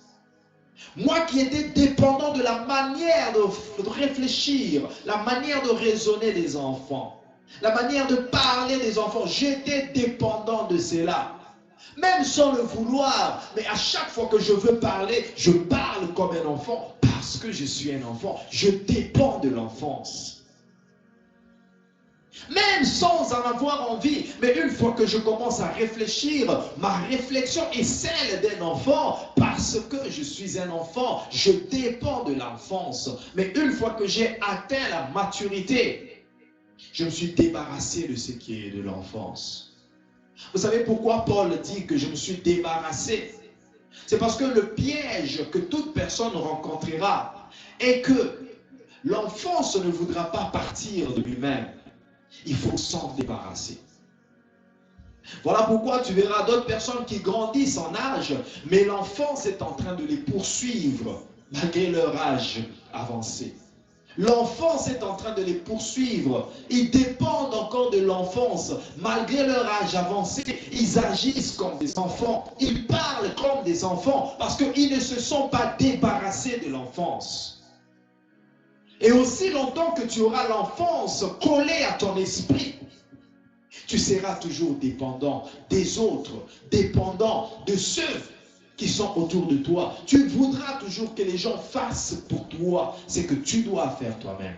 Moi qui étais dépendant de la manière de réfléchir, la manière de raisonner des enfants, la manière de parler des enfants, j'étais dépendant de cela. Même sans le vouloir, mais à chaque fois que je veux parler, je parle comme un enfant parce que je suis un enfant. Je dépends de l'enfance. Même sans en avoir envie, mais une fois que je commence à réfléchir, ma réflexion est celle d'un enfant parce que je suis un enfant. Je dépends de l'enfance. Mais une fois que j'ai atteint la maturité, je me suis débarrassé de ce qui est de l'enfance. Vous savez pourquoi Paul dit que je me suis débarrassé? C'est parce que le piège que toute personne rencontrera est que l'enfance ne voudra pas partir de lui-même. Il faut s'en débarrasser. Voilà pourquoi tu verras d'autres personnes qui grandissent en âge, mais l'enfance est en train de les poursuivre malgré leur âge avancé. L'enfance est en train de les poursuivre. Ils dépendent encore de l'enfance. Malgré leur âge avancé, ils agissent comme des enfants. Ils parlent comme des enfants parce qu'ils ne se sont pas débarrassés de l'enfance. Et aussi longtemps que tu auras l'enfance collée à ton esprit, tu seras toujours dépendant des autres, dépendant de ceux qui sont autour de toi. Tu voudras toujours que les gens fassent pour toi ce que tu dois faire toi-même.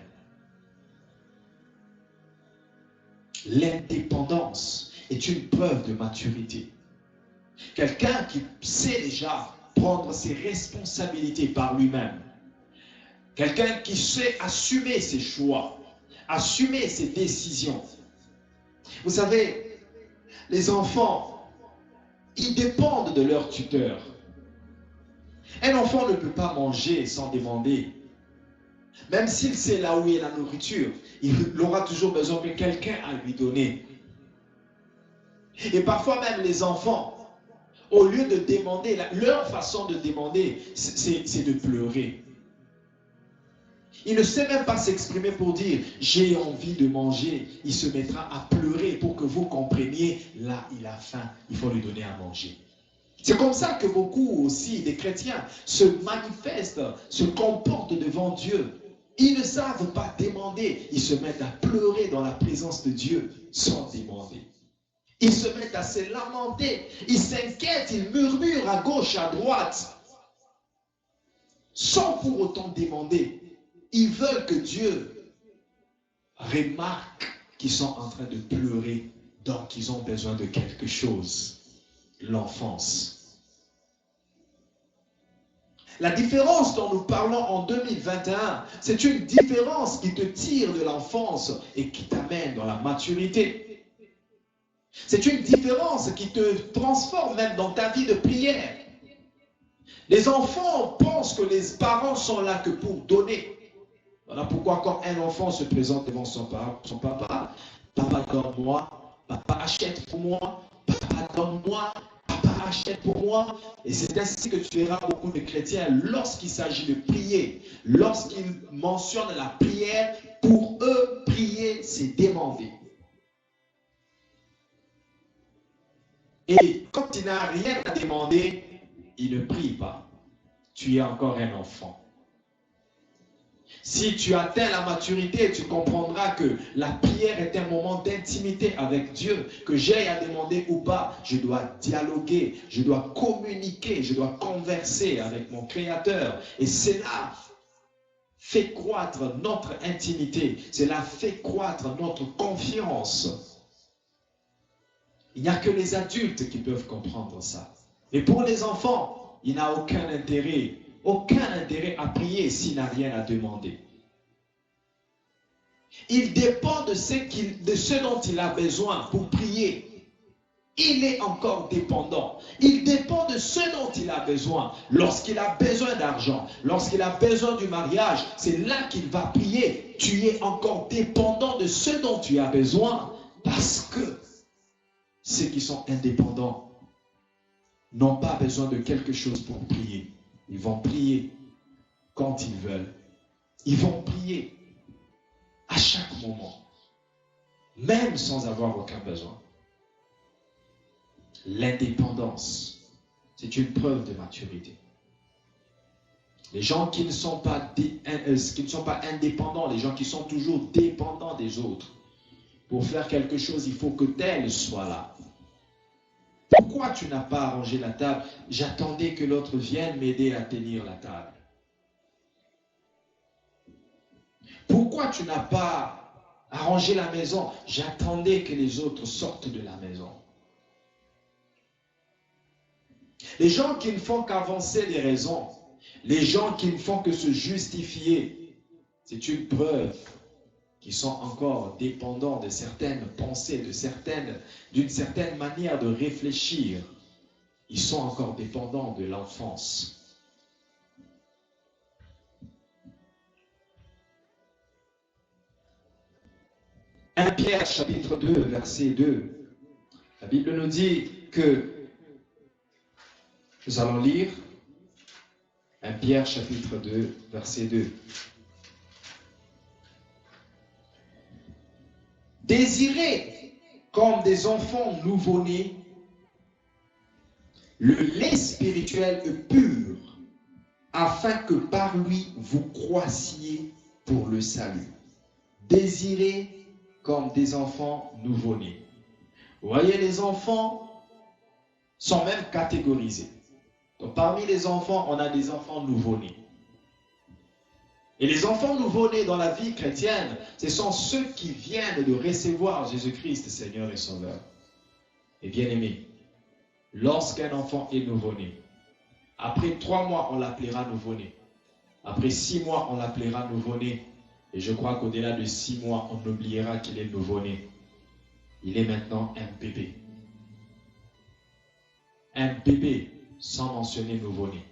L'indépendance est une preuve de maturité. Quelqu'un qui sait déjà prendre ses responsabilités par lui-même. Quelqu'un qui sait assumer ses choix, assumer ses décisions. Vous savez, les enfants, ils dépendent de leur tuteur. Un enfant ne peut pas manger sans demander. Même s'il sait là où est la nourriture, il aura toujours besoin de quelqu'un à lui donner. Et parfois même les enfants, au lieu de demander, leur façon de demander, c'est de pleurer. Il ne sait même pas s'exprimer pour dire « j'ai envie de manger ». Il se mettra à pleurer pour que vous compreniez « là, il a faim, il faut lui donner à manger ». C'est comme ça que beaucoup aussi des chrétiens se manifestent, se comportent devant Dieu. Ils ne savent pas demander, ils se mettent à pleurer dans la présence de Dieu sans demander. Ils se mettent à se lamenter, ils s'inquiètent, ils murmurent à gauche, à droite, sans pour autant demander. Ils veulent que Dieu remarque qu'ils sont en train de pleurer, donc ils ont besoin de quelque chose. L'enfance. La différence dont nous parlons en 2021, c'est une différence qui te tire de l'enfance et qui t'amène dans la maturité. C'est une différence qui te transforme même dans ta vie de prière. Les enfants pensent que les parents sont là que pour donner. Voilà pourquoi quand un enfant se présente devant son papa, papa donne-moi, papa achète pour moi, papa donne-moi, papa achète pour moi. Et c'est ainsi que tu verras beaucoup de chrétiens lorsqu'il s'agit de prier, lorsqu'ils mentionnent la prière, pour eux, prier, c'est demander. Et quand il n'a rien à demander, il ne prie pas. Tu es encore un enfant. Si tu atteins la maturité, tu comprendras que la prière est un moment d'intimité avec Dieu. Que j'aie à demander ou pas, je dois dialoguer, je dois communiquer, je dois converser avec mon Créateur. Et cela fait croître notre intimité, cela fait croître notre confiance. Il n'y a que les adultes qui peuvent comprendre ça. Et pour les enfants, il n'a aucun intérêt à prier s'il n'a rien à demander. Il dépend de ce dont il a besoin pour prier. il est encore dépendant. Il dépend de ce dont il a besoin. Lorsqu'il a besoin d'argent, lorsqu'il a besoin du mariage, c'est là qu'il va prier. Tu es encore dépendant de ce dont tu as besoin, parce que ceux qui sont indépendants n'ont pas besoin de quelque chose pour prier. Ils vont prier quand ils veulent. Ils vont prier à chaque moment, même sans avoir aucun besoin. L'indépendance, c'est une preuve de maturité. Les gens qui ne sont pas indépendants, les gens qui sont toujours dépendants des autres, pour faire quelque chose, il faut que tel soit là. Pourquoi tu n'as pas arrangé la table? J'attendais que l'autre vienne m'aider à tenir la table. Pourquoi tu n'as pas arrangé la maison? J'attendais que les autres sortent de la maison. Les gens qui ne font qu'avancer les raisons, les gens qui ne font que se justifier, c'est une preuve qu'ils sont encore dépendants de certaines pensées, d'une certaine manière de réfléchir. Ils sont encore dépendants de l'enfance. 1 Pierre chapitre 2, verset 2. La Bible nous dit que, nous allons lire 1 Pierre chapitre 2, verset 2. Désirez comme des enfants nouveau-nés le lait spirituel pur, afin que par lui vous croissiez pour le salut. Désirez comme des enfants nouveau-nés. Vous voyez, les enfants sont même catégorisés. Donc, parmi les enfants, on a des enfants nouveau-nés. Et les enfants nouveau-nés dans la vie chrétienne, ce sont ceux qui viennent de recevoir Jésus-Christ, Seigneur et Sauveur. Et bien-aimés, lorsqu'un enfant est nouveau-né, après 3 mois, on l'appellera nouveau-né. Après 6 mois, on l'appellera nouveau-né. Et je crois qu'au-delà de 6 mois, on oubliera qu'il est nouveau-né. Il est maintenant un bébé. Un bébé, sans mentionner nouveau-né.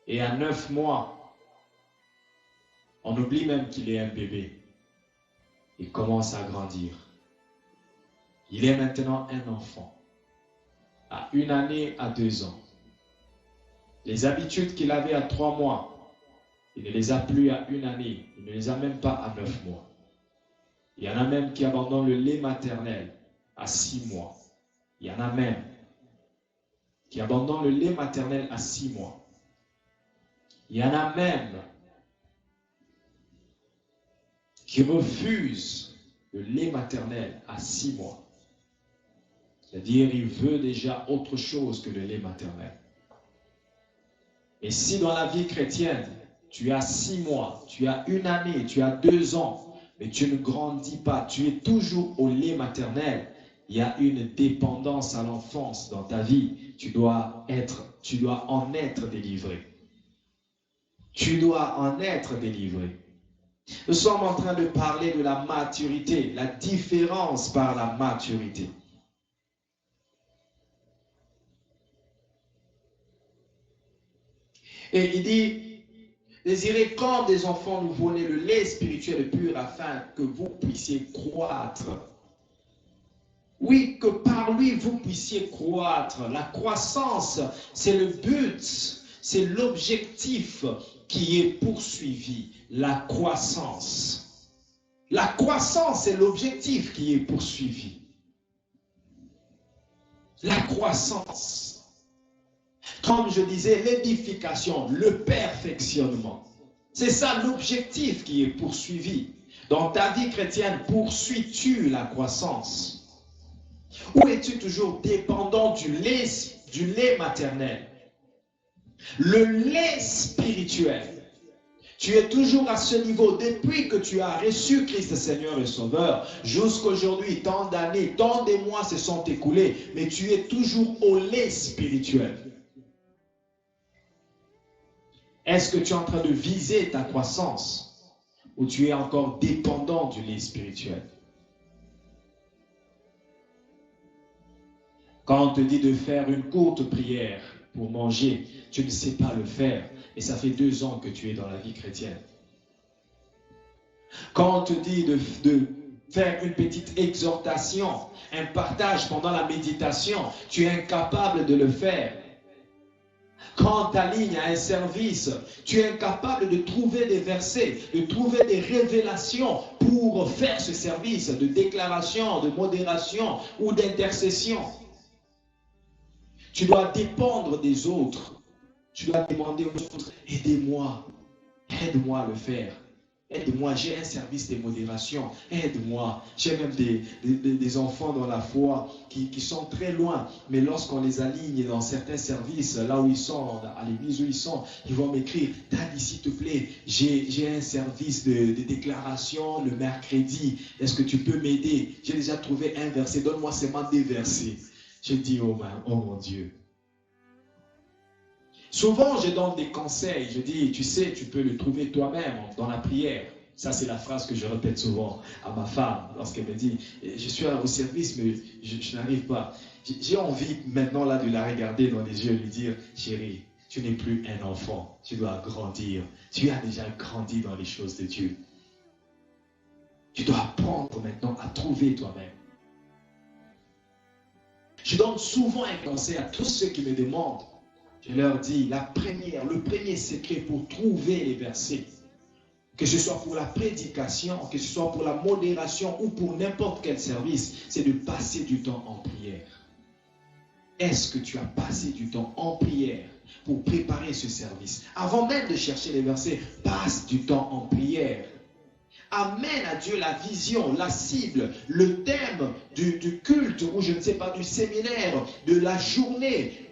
Et à 9 mois, on oublie même qu'il est un bébé. Il commence à grandir. Il est maintenant un enfant. À 1 année, à 2 ans. Les habitudes qu'il avait à 3 mois, il ne les a plus à 1 année. Il ne les a même pas à 9 mois. Il y en a même qui abandonnent le lait maternel à 6 mois. Il y en a même qui abandonnent le lait maternel à 6 mois. Il y en a même qui refusent le lait maternel à 6 mois. C'est-à-dire, il veut déjà autre chose que le lait maternel. Et si dans la vie chrétienne, tu as 6 mois, tu as 1 année, tu as 2 ans, mais tu ne grandis pas, tu es toujours au lait maternel, il y a une dépendance à l'enfance dans ta vie. Tu dois en être délivré. Tu dois en être délivré. Nous sommes en train de parler de la maturité, la différence par la maturité. Et il dit, désirez comme des enfants nouveau-nés le lait spirituel pur afin que vous puissiez croître. Oui, que par lui vous puissiez croître. La croissance, c'est le but, c'est l'objectif qui est poursuivi. La croissance. La croissance, c'est l'objectif qui est poursuivi. La croissance. Comme je disais, l'édification, le perfectionnement. C'est ça l'objectif qui est poursuivi. Dans ta vie chrétienne, poursuis-tu la croissance? Ou es-tu toujours dépendant du lait maternel? Le lait spirituel. Tu es toujours à ce niveau depuis que tu as reçu Christ Seigneur et Sauveur. Jusqu'aujourd'hui, tant d'années, tant de mois se sont écoulés, mais tu es toujours au lait spirituel. Est-ce que tu es en train de viser ta croissance ou tu es encore dépendant du lait spirituel? Quand on te dit de faire une courte prière pour manger, tu ne sais pas le faire. Et ça fait 2 ans que tu es dans la vie chrétienne. Quand on te dit de faire une petite exhortation, un partage pendant la méditation, tu es incapable de le faire. Quand on t'aligne à un service, tu es incapable de trouver des versets, de trouver des révélations pour faire ce service de déclaration, de modération ou d'intercession. Tu dois dépendre des autres. Tu dois demander aux autres, aidez-moi, aide-moi à le faire. Aide-moi, j'ai un service de modération. Aide-moi. J'ai même des enfants dans la foi qui sont très loin. Mais lorsqu'on les aligne dans certains services, là où ils sont, à l'église où ils sont, ils vont m'écrire, Daddy, s'il te plaît, j'ai un service de déclaration le mercredi. Est-ce que tu peux m'aider? J'ai déjà trouvé un verset. Donne-moi seulement des versets. Je dis, oh mon Dieu. Souvent, je donne des conseils. Je dis, tu sais, tu peux le trouver toi-même dans la prière. Ça, c'est la phrase que je répète souvent à ma femme lorsqu'elle me dit, je suis au service, mais je n'arrive pas. J'ai envie maintenant là de la regarder dans les yeux et lui dire, chérie, tu n'es plus un enfant. Tu dois grandir. Tu as déjà grandi dans les choses de Dieu. Tu dois apprendre maintenant à trouver toi-même. Je donne souvent un conseil à tous ceux qui me demandent. Je leur dis, le premier secret pour trouver les versets, que ce soit pour la prédication, que ce soit pour la modération ou pour n'importe quel service, c'est de passer du temps en prière. Est-ce que tu as passé du temps en prière pour préparer ce service? Avant même de chercher les versets, passe du temps en prière. Amène à Dieu la vision, la cible, le thème du culte, ou je ne sais pas, du séminaire, de la journée,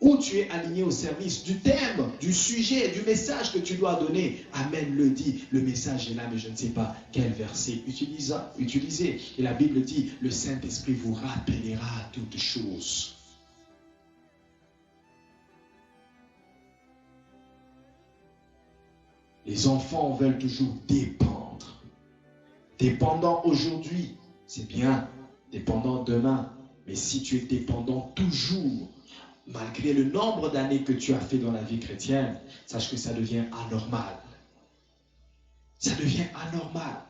où tu es aligné au service, du thème, du sujet, du message que tu dois donner. Amène-le, dit, le message est là, mais je ne sais pas quel verset utiliser. Et la Bible dit, le Saint-Esprit vous rappellera toutes choses. Les enfants veulent toujours dépendre. Dépendant aujourd'hui, c'est bien. Dépendant demain. Mais si tu es dépendant toujours, malgré le nombre d'années que tu as fait dans la vie chrétienne, sache que ça devient anormal. Ça devient anormal.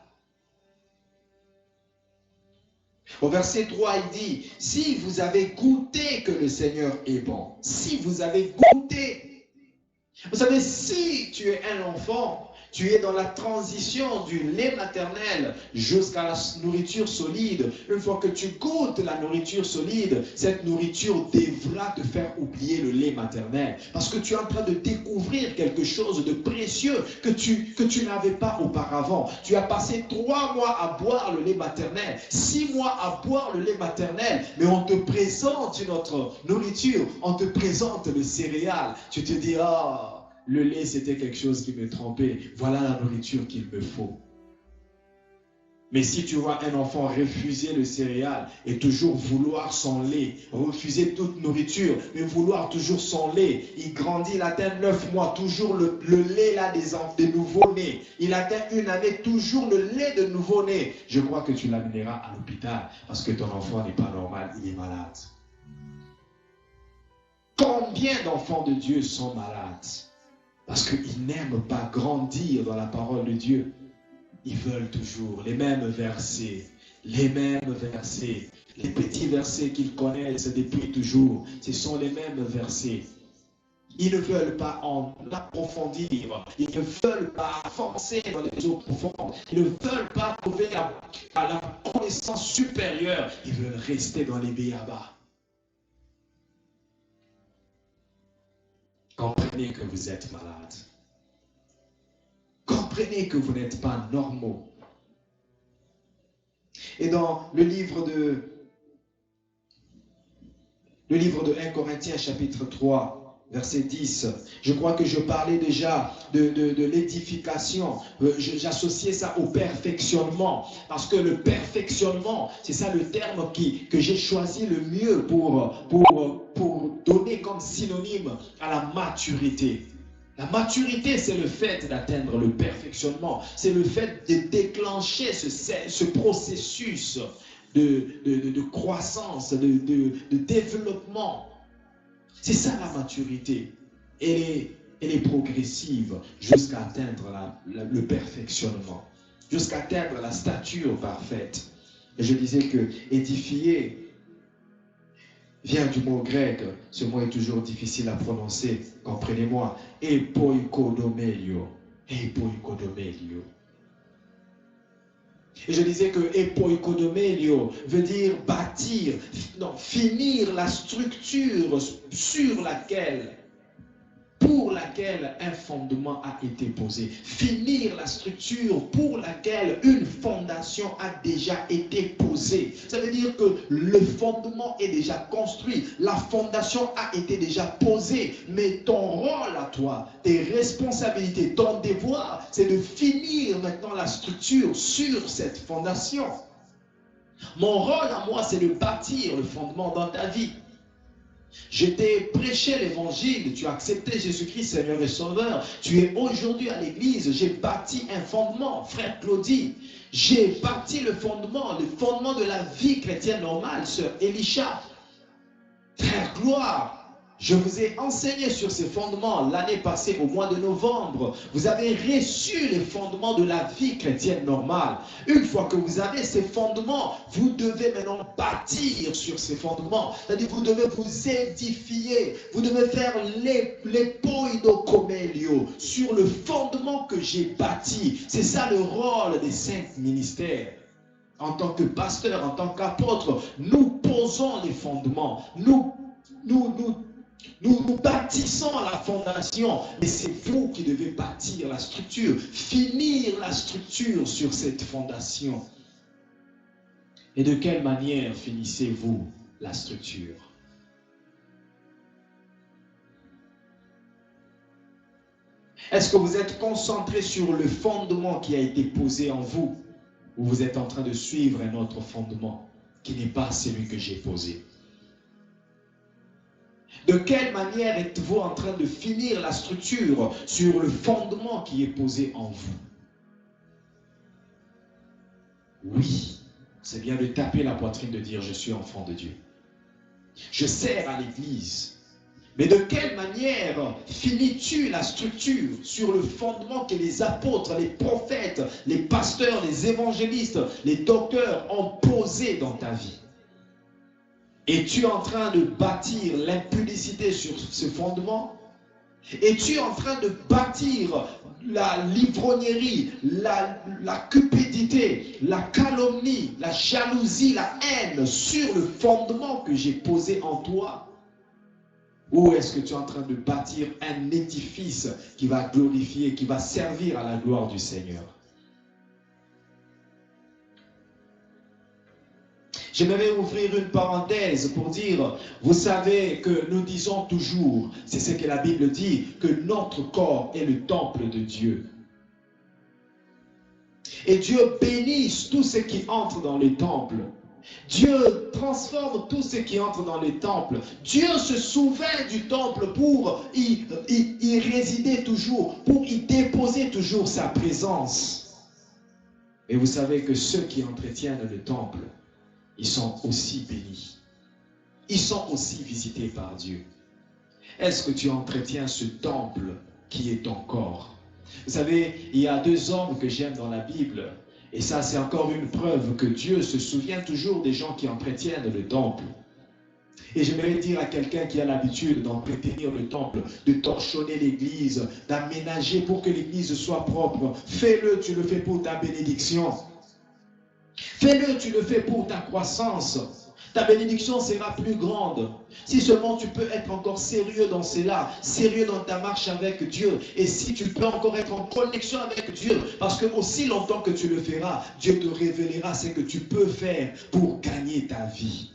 Au verset 3, il dit, si vous avez goûté que le Seigneur est bon, si vous avez goûté, vous savez, si tu es un enfant, tu es dans la transition du lait maternel jusqu'à la nourriture solide. Une fois que tu goûtes la nourriture solide, cette nourriture devra te faire oublier le lait maternel. Parce que tu es en train de découvrir quelque chose de précieux que tu n'avais pas auparavant. Tu as passé 3 mois à boire le lait maternel, 6 mois à boire le lait maternel, mais on te présente une autre nourriture, on te présente le céréal. Tu te dis, ah, le lait, c'était quelque chose qui me trompait. Voilà la nourriture qu'il me faut. Mais si tu vois un enfant refuser le céréal et toujours vouloir son lait, refuser toute nourriture, mais vouloir toujours son lait, il grandit, il atteint 9 mois, toujours le lait là des nouveau-nés. Il atteint 1 année, toujours le lait de nouveau-né. Je crois que tu l'amèneras à l'hôpital parce que ton enfant n'est pas normal, il est malade. Combien d'enfants de Dieu sont malades? Parce qu'ils n'aiment pas grandir dans la parole de Dieu. Ils veulent toujours les mêmes versets, les petits versets qu'ils connaissent depuis toujours. Ce sont les mêmes versets. Ils ne veulent pas en approfondir. Ils ne veulent pas avancer dans les eaux profondes. Ils ne veulent pas trouver à la connaissance supérieure. Ils veulent rester dans les béabas. Comprenez que vous êtes malade. Comprenez que vous n'êtes pas normaux. Et dans le livre de 1 Corinthiens chapitre 3, verset 10, je crois que je parlais déjà de l'édification. J'associais ça au perfectionnement. Parce que le perfectionnement, c'est ça le terme que j'ai choisi le mieux pour donner comme synonyme à la maturité. La maturité, c'est le fait d'atteindre le perfectionnement. C'est le fait de déclencher ce processus de croissance, de développement. C'est ça la maturité. Elle est progressive jusqu'à atteindre le perfectionnement, jusqu'à atteindre la stature parfaite. Et je disais que édifier vient du mot grec. Ce mot est toujours difficile à prononcer, comprenez-moi. Epoikodomelio. Epoikodomelio. Et je disais que epoikodomelio veut dire bâtir, non, finir la structure pour laquelle un fondement a été posé. Finir la structure pour laquelle une fondation a déjà été posée. Ça veut dire que le fondement est déjà construit. La fondation a été déjà posée. Mais ton rôle à toi, tes responsabilités, ton devoir, c'est de finir maintenant la structure sur cette fondation. Mon rôle à moi, c'est de bâtir le fondement dans ta vie. Je t'ai prêché l'évangile, tu as accepté Jésus-Christ Seigneur et Sauveur, tu es aujourd'hui à l'église, j'ai bâti un fondement, frère Claudie, j'ai bâti le fondement de la vie chrétienne normale, sœur Elisha, frère Gloire. Je vous ai enseigné sur ces fondements l'année passée au mois de novembre. Vous avez reçu les fondements de la vie chrétienne normale. Une fois que vous avez ces fondements, vous devez maintenant bâtir sur ces fondements. C'est-à-dire vous devez vous édifier. Vous devez faire les poidocomelio sur le fondement que j'ai bâti. C'est ça le rôle des saints ministères. En tant que pasteur, en tant qu'apôtre, nous posons les fondements. Nous bâtissons la fondation, mais c'est vous qui devez bâtir la structure, finir la structure sur cette fondation. Et de quelle manière finissez-vous la structure? Est-ce que vous êtes concentré sur le fondement qui a été posé en vous, ou vous êtes en train de suivre un autre fondement qui n'est pas celui que j'ai posé? De quelle manière êtes-vous en train de finir la structure sur le fondement qui est posé en vous? Oui, c'est bien de taper la poitrine, de dire « Je suis enfant de Dieu. Je sers à l'Église. » Mais de quelle manière finis-tu la structure sur le fondement que les apôtres, les prophètes, les pasteurs, les évangélistes, les docteurs ont posé dans ta vie? Es-tu en train de bâtir l'impudicité sur ce fondement? Es-tu en train de bâtir la l'ivrognerie, la cupidité, la calomnie, la jalousie, la haine sur le fondement que j'ai posé en toi? Ou est-ce que tu es en train de bâtir un édifice qui va glorifier, qui va servir à la gloire du Seigneur? J'aimerais ouvrir une parenthèse pour dire, vous savez que nous disons toujours, c'est ce que la Bible dit, que notre corps est le temple de Dieu. Et Dieu bénit tous ceux qui entrent dans les temples. Dieu transforme tous ceux qui entrent dans les temples. Dieu se souvient du temple pour y résider toujours, pour y déposer toujours sa présence. Et vous savez que ceux qui entretiennent le temple, ils sont aussi bénis. Ils sont aussi visités par Dieu. Est-ce que tu entretiens ce temple qui est ton corps? Vous savez, il y a deux hommes que j'aime dans la Bible. Et ça, c'est encore une preuve que Dieu se souvient toujours des gens qui entretiennent le temple. Et j'aimerais dire à quelqu'un qui a l'habitude d'entretenir le temple, de torchonner l'église, d'aménager pour que l'église soit propre. Fais-le, tu le fais pour ta bénédiction. Fais-le, tu le fais pour ta croissance. Ta bénédiction sera plus grande. Si seulement tu peux être encore sérieux dans cela, sérieux dans ta marche avec Dieu. Et si tu peux encore être en connexion avec Dieu, parce que aussi longtemps que tu le feras, Dieu te révélera ce que tu peux faire pour gagner ta vie.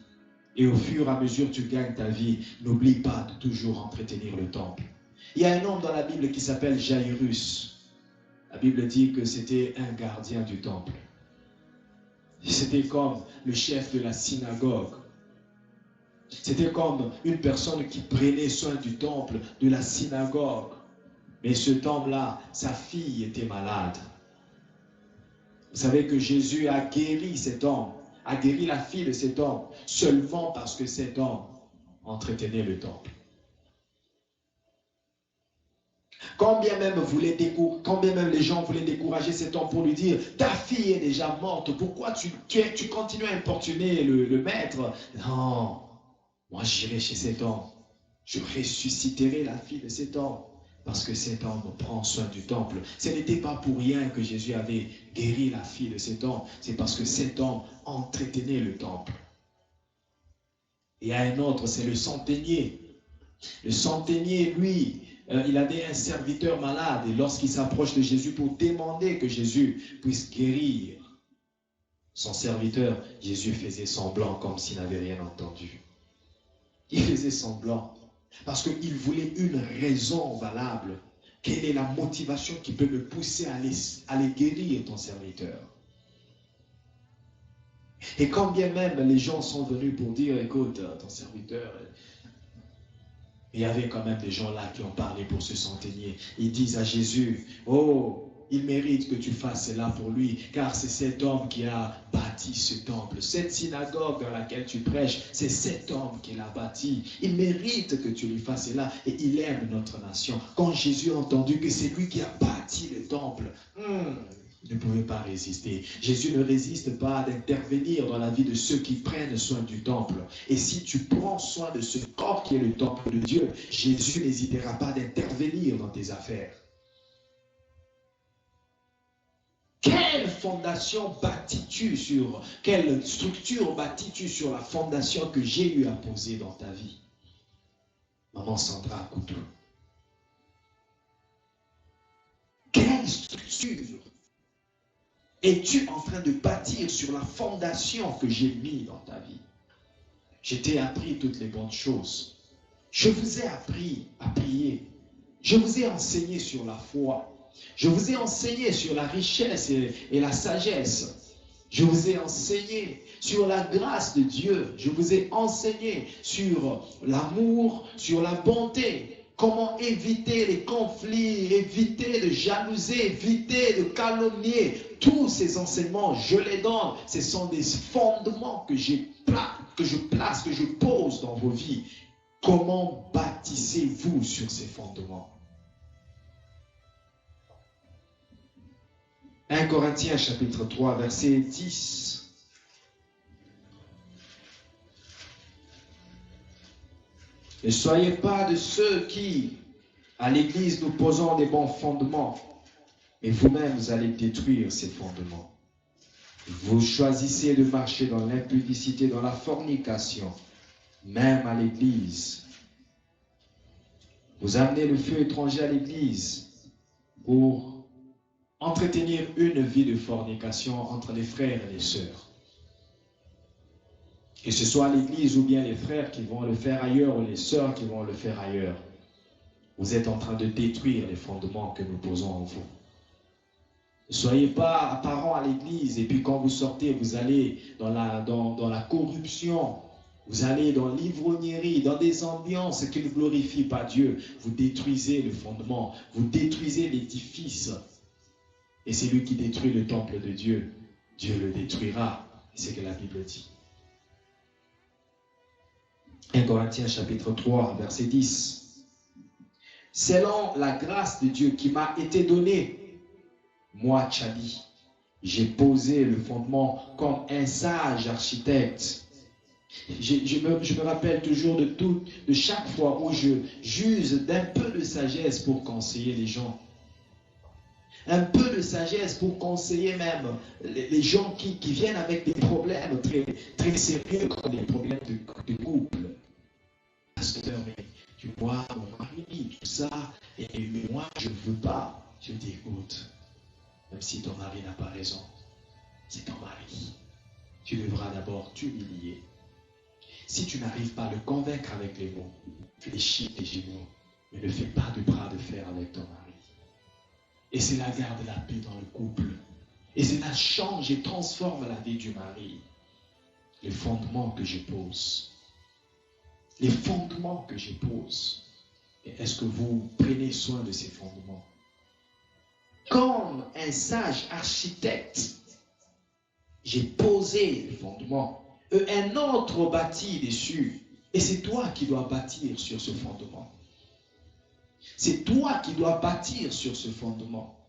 Et au fur et à mesure que tu gagnes ta vie, n'oublie pas de toujours entretenir le temple. Il y a un homme dans la Bible qui s'appelle Jairus. La Bible dit que c'était un gardien du temple. C'était comme le chef de la synagogue. C'était comme une personne qui prenait soin du temple, de la synagogue. Mais ce homme-là, sa fille était malade. Vous savez que Jésus a guéri cet homme a guéri la fille de cet homme seulement parce que cet homme entretenait le temple. Quand bien même les gens voulaient décourager cet homme pour lui dire « Ta fille est déjà morte, pourquoi tu continues à importuner le maître ?» Non, moi j'irai chez cet homme, je ressusciterai la fille de cet homme, parce que cet homme prend soin du temple. Ce n'était pas pour rien que Jésus avait guéri la fille de cet homme, c'est parce que cet homme entretenait le temple. Et à un autre, c'est le centenier. Le centenier, lui, il avait un serviteur malade et lorsqu'il s'approche de Jésus pour demander que Jésus puisse guérir son serviteur, Jésus faisait semblant comme s'il n'avait rien entendu. Il faisait semblant parce qu'il voulait une raison valable. Quelle est la motivation qui peut me pousser à aller guérir ton serviteur? Et quand bien même les gens sont venus pour dire, écoute, ton serviteur... Il y avait quand même des gens là qui ont parlé pour ce centenier. Ils disent à Jésus, oh, il mérite que tu fasses cela pour lui, car c'est cet homme qui a bâti ce temple. Cette synagogue dans laquelle tu prêches, c'est cet homme qui l'a bâti. Il mérite que tu lui fasses cela et il aime notre nation. Quand Jésus a entendu que c'est lui qui a bâti le temple, il ne pouvait pas résister. Jésus ne résiste pas d'intervenir dans la vie de ceux qui prennent soin du temple. Et si tu prends soin de ce corps qui est le temple de Dieu, Jésus n'hésitera pas d'intervenir dans tes affaires. Quelle fondation bâtis-tu sur, quelle structure bâtis-tu sur la fondation que Jésus a posée dans ta vie? Maman Sandra Coutou. Quelle structure es-tu en train de bâtir sur la fondation que j'ai mise dans ta vie? Je t'ai appris toutes les bonnes choses. Je vous ai appris à prier. Je vous ai enseigné sur la foi. Je vous ai enseigné sur la richesse et la sagesse. Je vous ai enseigné sur la grâce de Dieu. Je vous ai enseigné sur l'amour, sur la bonté. Comment éviter les conflits, éviter de jalouser, éviter de calomnier. Tous ces enseignements, je les donne. Ce sont des fondements que je pose dans vos vies. Comment bâtissez-vous sur ces fondements? 1 Corinthiens chapitre 3, verset 10. Ne soyez pas de ceux qui, à l'église, nous posons des bons fondements, mais vous-même, vous allez détruire ces fondements. Vous choisissez de marcher dans l'impudicité, dans la fornication, même à l'église. Vous amenez le feu étranger à l'église pour entretenir une vie de fornication entre les frères et les sœurs. Que ce soit l'église ou bien les frères qui vont le faire ailleurs ou les sœurs qui vont le faire ailleurs. Vous êtes en train de détruire les fondements que nous posons en vous. Ne soyez pas apparents à l'église et puis quand vous sortez, vous allez dans la corruption, vous allez dans l'ivrognerie, dans des ambiances qui ne glorifient pas Dieu. Vous détruisez le fondement, vous détruisez l'édifice. Et c'est lui qui détruit le temple de Dieu. Dieu le détruira. C'est ce que la Bible dit. 1 Corinthiens chapitre 3, verset 10. Selon la grâce de Dieu qui m'a été donnée, moi, Tchadi, j'ai posé le fondement comme un sage architecte. Je me rappelle toujours de chaque fois où je j'use d'un peu de sagesse pour conseiller les gens. Un peu de sagesse pour conseiller même les gens qui viennent avec des problèmes très, très sérieux, comme des problèmes de couple. Pasteur, mais tu vois, mon mari, tout ça, et moi, je ne veux pas. Je dis, écoute, même si ton mari n'a pas raison, c'est ton mari. Tu devras d'abord t'humilier. Si tu n'arrives pas à le convaincre avec les mots, fléchis tes genoux, mais ne fais pas de bras de fer avec ton mari. Et cela garde la paix dans le couple. Et cela change et transforme la vie du mari. Les fondements que je pose. Les fondements que je pose. Et est-ce que vous prenez soin de ces fondements? Comme un sage architecte, J'ai posé le fondement. Un autre bâtit dessus. Et c'est toi qui dois bâtir sur ce fondement. C'est toi qui dois bâtir sur ce fondement.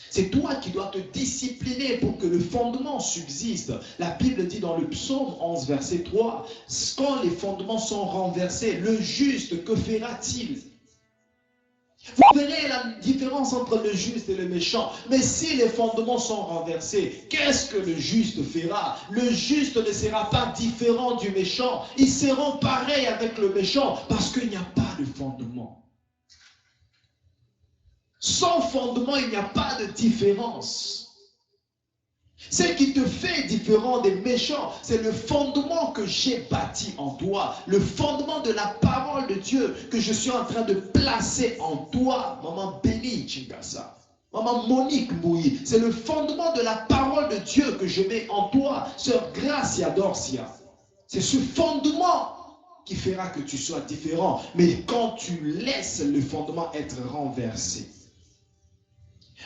C'est toi qui dois te discipliner pour que le fondement subsiste. La Bible dit dans le psaume 11, verset 3, « Quand les fondements sont renversés, le juste, que fera-t-il » Vous verrez la différence entre le juste et le méchant. Mais si les fondements sont renversés, qu'est-ce que le juste fera? Le juste ne sera pas différent du méchant. Ils seront pareils avec le méchant parce qu'il n'y a pas de fondement. Sans fondement, il n'y a pas de différence. Ce qui te fait différent des méchants, c'est le fondement que j'ai bâti en toi, le fondement de la parole de Dieu que je suis en train de placer en toi. Maman Béni Chingasa, Maman Monique Mouyi, c'est le fondement de la parole de Dieu que je mets en toi, sœur Gracia Dorcia. C'est ce fondement qui fera que tu sois différent. Mais quand tu laisses le fondement être renversé,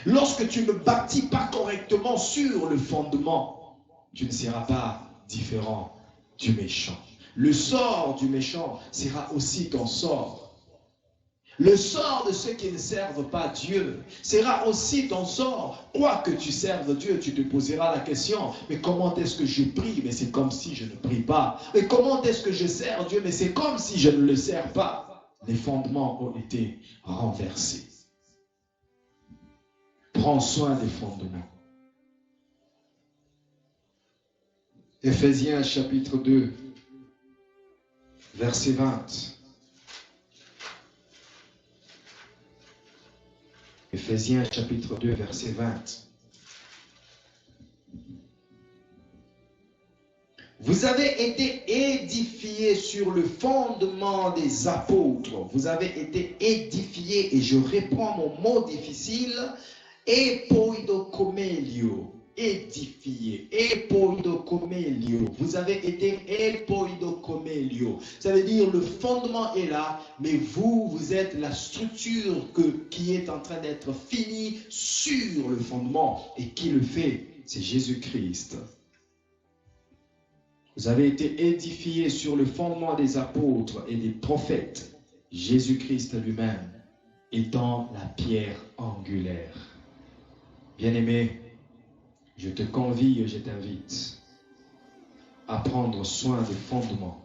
lorsque tu ne bâtis pas correctement sur le fondement, tu ne seras pas différent du méchant. Le sort du méchant sera aussi ton sort. Le sort de ceux qui ne servent pas Dieu sera aussi ton sort. Quoi que tu serves Dieu, tu te poseras la question, mais comment est-ce que je prie? Mais c'est comme si je ne prie pas. Mais comment est-ce que je sers Dieu? Mais c'est comme si je ne le sers pas. Les fondements ont été renversés. Prends soin des fondements. Éphésiens chapitre 2, verset 20. Éphésiens chapitre 2, verset 20. Vous avez été édifiés sur le fondement des apôtres. Vous avez été édifiés, et je reprends mon mot difficile, Epoidokomelio, édifié, epoidokomelio. Vous avez été epoidokomelio. Ça veut dire le fondement est là, mais vous êtes la structure qui est en train d'être finie sur le fondement. Et qui le fait? C'est Jésus-Christ. Vous avez été édifiés sur le fondement des apôtres et des prophètes, Jésus-Christ lui-même étant la pierre angulaire. Bien-aimé, je te convie et je t'invite à prendre soin des fondements.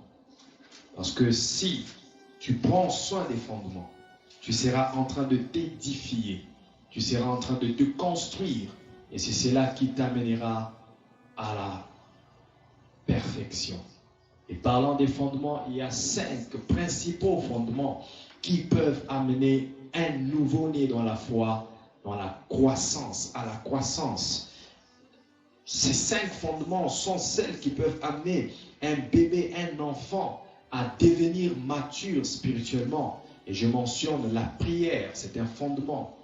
Parce que si tu prends soin des fondements, tu seras en train de t'édifier, tu seras en train de te construire. Et c'est cela qui t'amènera à la perfection. Et parlant des fondements, il y a 5 principaux fondements qui peuvent amener un nouveau-né dans la foi, dans la croissance, à la croissance. Ces 5 fondements sont celles qui peuvent amener un bébé, un enfant à devenir mature spirituellement. Et je mentionne la prière, c'est un fondement.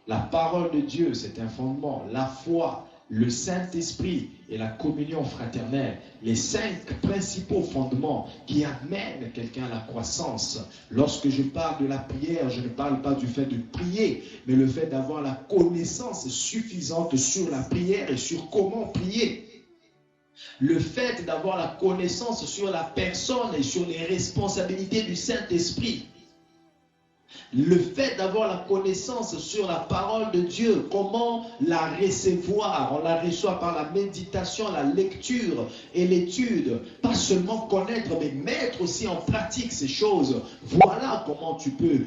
La parole de Dieu, c'est un fondement. La foi, le Saint-Esprit et la communion fraternelle, les 5 principaux fondements qui amènent quelqu'un à la croissance. Lorsque je parle de la prière, je ne parle pas du fait de prier, mais le fait d'avoir la connaissance suffisante sur la prière et sur comment prier. Le fait d'avoir la connaissance sur la personne et sur les responsabilités du Saint-Esprit. Le fait d'avoir la connaissance sur la parole de Dieu, comment la recevoir, on la reçoit par la méditation, la lecture et l'étude. Pas seulement connaître, mais mettre aussi en pratique ces choses. Voilà comment tu peux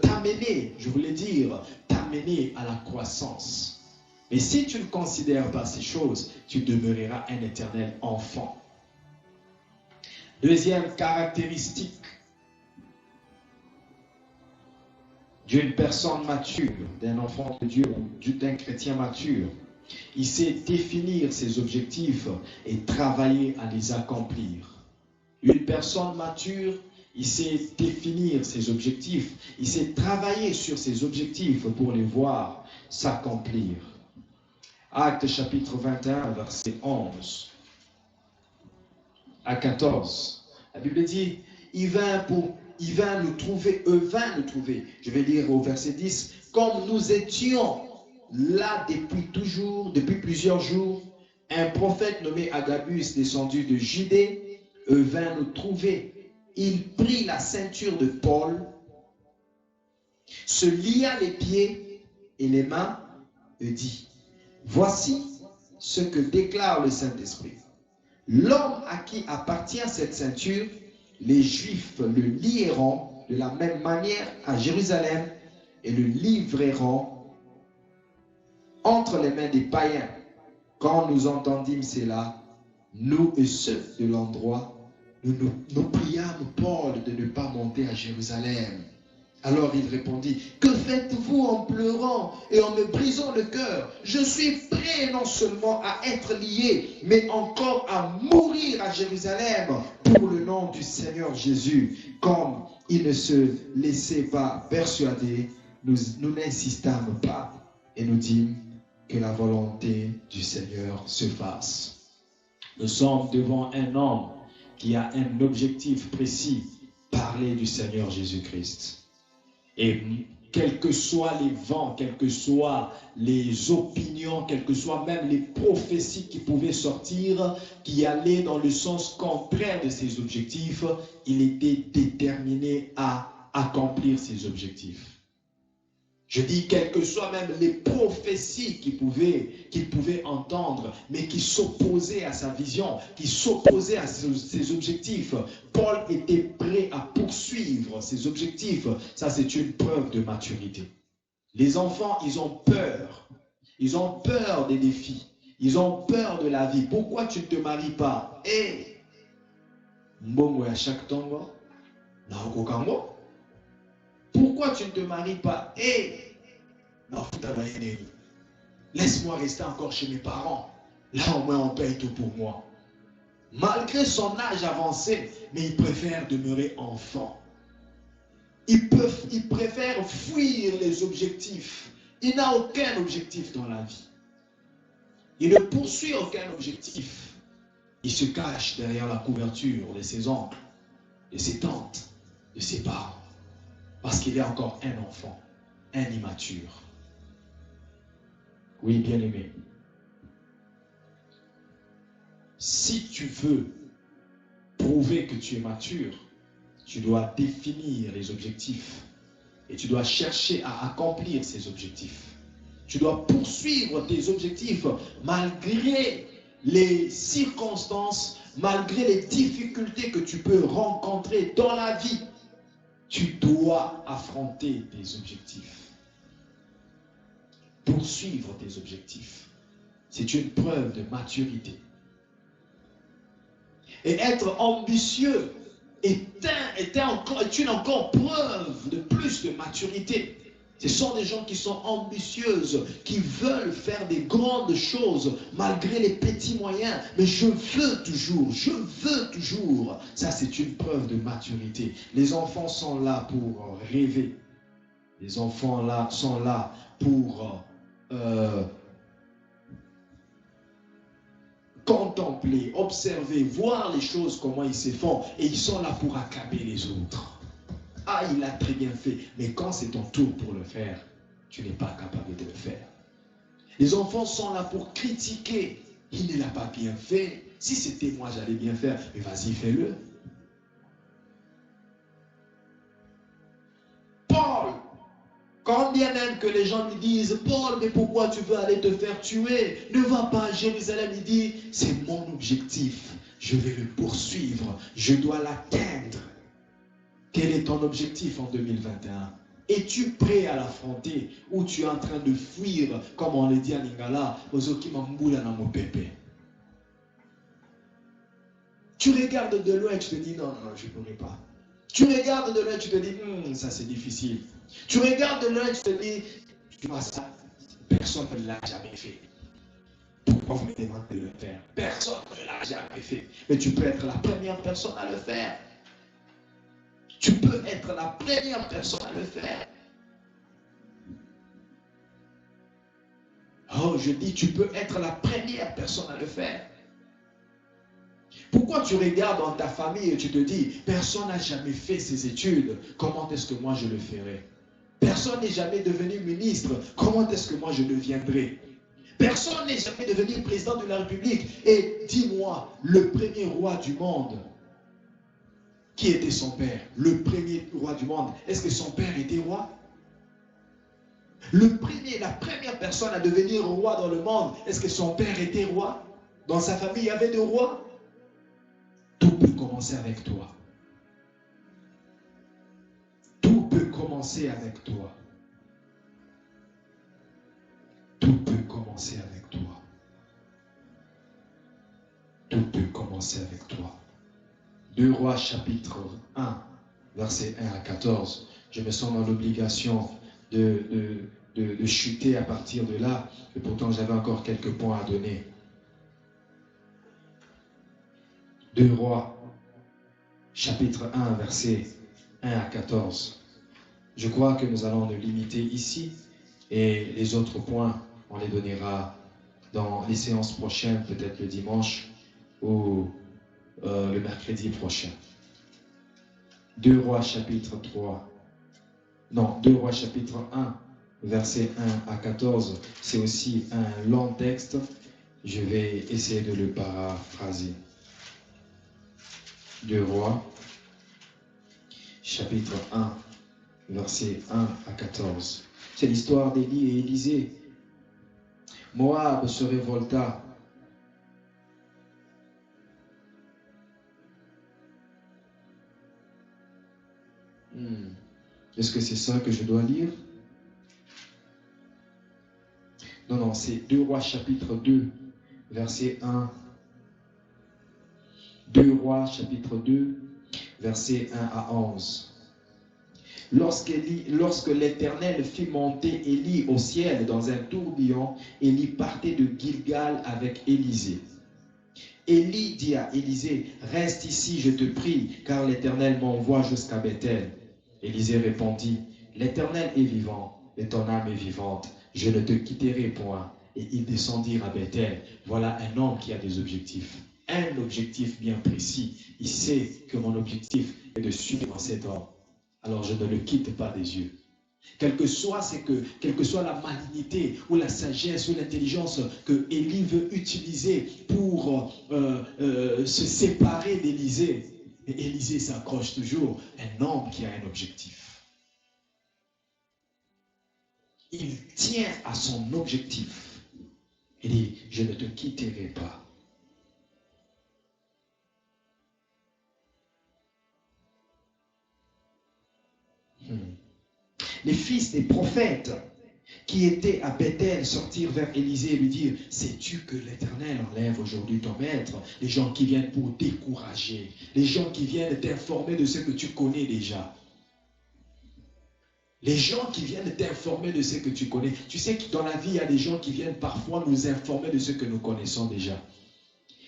t'amener, je voulais dire, t'amener à la croissance. Mais si tu ne considères pas ces choses, tu demeureras un éternel enfant. Deuxième caractéristique d'une personne mature, d'un enfant de Dieu ou d'un chrétien mature, il sait définir ses objectifs et travailler à les accomplir. Une personne mature, il sait définir ses objectifs, il sait travailler sur ses objectifs pour les voir s'accomplir. Actes chapitre 21, verset 11 à 14. La Bible dit, il vint nous trouver, je vais lire au verset 10, comme nous étions là depuis toujours, depuis plusieurs jours, un prophète nommé Agabus, descendu de Judée, vint nous trouver. Il prit la ceinture de Paul, se lia les pieds et les mains et dit, voici ce que déclare le Saint-Esprit. L'homme à qui appartient cette ceinture, les Juifs le lieront de la même manière à Jérusalem et le livreront entre les mains des païens. Quand nous entendîmes cela, nous et ceux de l'endroit, nous priâmes Paul de ne pas monter à Jérusalem. Alors il répondit, que faites-vous en pleurant et en me brisant le cœur? Je suis prêt non seulement à être lié, mais encore à mourir à Jérusalem pour le nom du Seigneur Jésus. Comme il ne se laissait pas persuader, nous n'insistâmes pas et nous dîmes que la volonté du Seigneur se fasse. Nous sommes devant un homme qui a un objectif précis, parler du Seigneur Jésus-Christ. Et quels que soient les vents, quelles que soient les opinions, quelles que soient même les prophéties qui pouvaient sortir, qui allaient dans le sens contraire de ses objectifs, il était déterminé à accomplir ses objectifs. Je dis, quelles que soient même les prophéties qu'il pouvait entendre, mais qui s'opposaient à sa vision, qui s'opposaient à ses objectifs, Paul était prêt à poursuivre ses objectifs. Ça, c'est une preuve de maturité. Les enfants, ils ont peur. Ils ont peur des défis. Ils ont peur de la vie. Pourquoi tu ne te maries pas? Et à chaque tango, pourquoi tu ne te maries pas? Laisse-moi rester encore chez mes parents. Là, au moins, on paye tout pour moi. Malgré son âge avancé, mais il préfère demeurer enfant. Il préfère fuir les objectifs. Il n'a aucun objectif dans la vie. Il ne poursuit aucun objectif. Il se cache derrière la couverture de ses oncles, de ses tantes, de ses parents. Parce qu'il est encore un enfant, un immature. Oui, bien-aimé. Si tu veux prouver que tu es mature, tu dois définir les objectifs et tu dois chercher à accomplir ces objectifs. Tu dois poursuivre tes objectifs malgré les circonstances, malgré les difficultés que tu peux rencontrer dans la vie. Tu dois affronter tes objectifs. Poursuivre tes objectifs. C'est une preuve de maturité. Et être ambitieux est une encore preuve de plus de maturité. Ce sont des gens qui sont ambitieuses, qui veulent faire des grandes choses malgré les petits moyens. Mais je veux toujours. Ça, c'est une preuve de maturité. Les enfants sont là pour rêver. Les enfants sont là pour contempler, observer, voir les choses, comment ils se font. Et ils sont là pour acclamer les autres. Ah, il a très bien fait. Mais quand c'est ton tour pour le faire, tu n'es pas capable de le faire. Les enfants sont là pour critiquer. Il ne l'a pas bien fait. Si c'était moi, j'allais bien faire. Mais vas-y, fais-le. Paul, quand bien même que les gens lui disent, Paul, mais pourquoi tu veux aller te faire tuer? Ne va pas à Jérusalem. Il dit, c'est mon objectif. Je vais le poursuivre. Je dois l'atteindre. Quel est ton objectif en 2021? Es-tu prêt à l'affronter ou tu es en train de fuir, comme on le dit à Lingala, tu regardes de loin et tu te dis non, je ne pourrai pas. Tu regardes de loin et tu te dis ça c'est difficile. Tu regardes de loin et tu te dis tu vois ça, personne ne l'a jamais fait. Pourquoi vous me demandez de le faire? Personne ne l'a jamais fait. Mais tu peux être la première personne à le faire. Tu peux être la première personne à le faire. Oh, je dis, tu peux être la première personne à le faire. Pourquoi tu regardes dans ta famille et tu te dis, personne n'a jamais fait ses études, comment est-ce que moi je le ferai? Personne n'est jamais devenu ministre. Comment est-ce que moi je deviendrai? Personne n'est jamais devenu président de la République. Et dis-moi, le premier roi du monde, qui était son père? Le premier roi du monde, est-ce que son père était roi? La première personne à devenir roi dans le monde, est-ce que son père était roi? Dans sa famille, il y avait des rois? Tout peut commencer avec toi. Tout peut commencer avec toi. Tout peut commencer avec toi. Tout peut commencer avec toi. 2 Rois chapitre 1, versets 1 à 14. Je me sens dans l'obligation de chuter à partir de là, et pourtant j'avais encore quelques points à donner. 2 Rois, chapitre 1, versets 1 à 14. Je crois que nous allons nous limiter ici, et les autres points, on les donnera dans les séances prochaines, peut-être le dimanche ou le mercredi prochain. 2 Rois, chapitre 3. Non, 2 Rois, chapitre 1, versets 1 à 14. C'est aussi un long texte. Je vais essayer de le paraphraser. 2 Rois, chapitre 1, versets 1 à 14. C'est l'histoire d'Élie et Élisée. Moab se révolta. Est-ce que c'est ça que je dois lire? Non, c'est 2 Rois chapitre 2, verset 1. 2 Rois chapitre 2, verset 1 à 11. Lorsque l'Éternel fit monter Élie au ciel dans un tourbillon, Élie partait de Gilgal avec Élisée. Élie dit à Élisée, « Reste ici, je te prie, car l'Éternel m'envoie jusqu'à Bethel. » Élisée répondit, « L'Éternel est vivant, et ton âme est vivante. Je ne te quitterai point. » Et ils descendirent à Bethel. Voilà un homme qui a des objectifs. Un objectif bien précis. Il sait que mon objectif est de suivre cet homme. Alors je ne le quitte pas des yeux. Quelle que soit la malignité ou la sagesse ou l'intelligence que Élie veut utiliser pour se séparer d'Élisée, et Élisée s'accroche toujours, un homme qui a un objectif. Il tient à son objectif. Il dit, je ne te quitterai pas. Les fils des prophètes qui étaient à Bethel sortirent vers Élisée et lui dirent, « Sais-tu que l'Éternel enlève aujourd'hui ton maître ?» Les gens qui viennent pour décourager, les gens qui viennent t'informer de ce que tu connais déjà. Les gens qui viennent t'informer de ce que tu connais. Tu sais que dans la vie, il y a des gens qui viennent parfois nous informer de ce que nous connaissons déjà.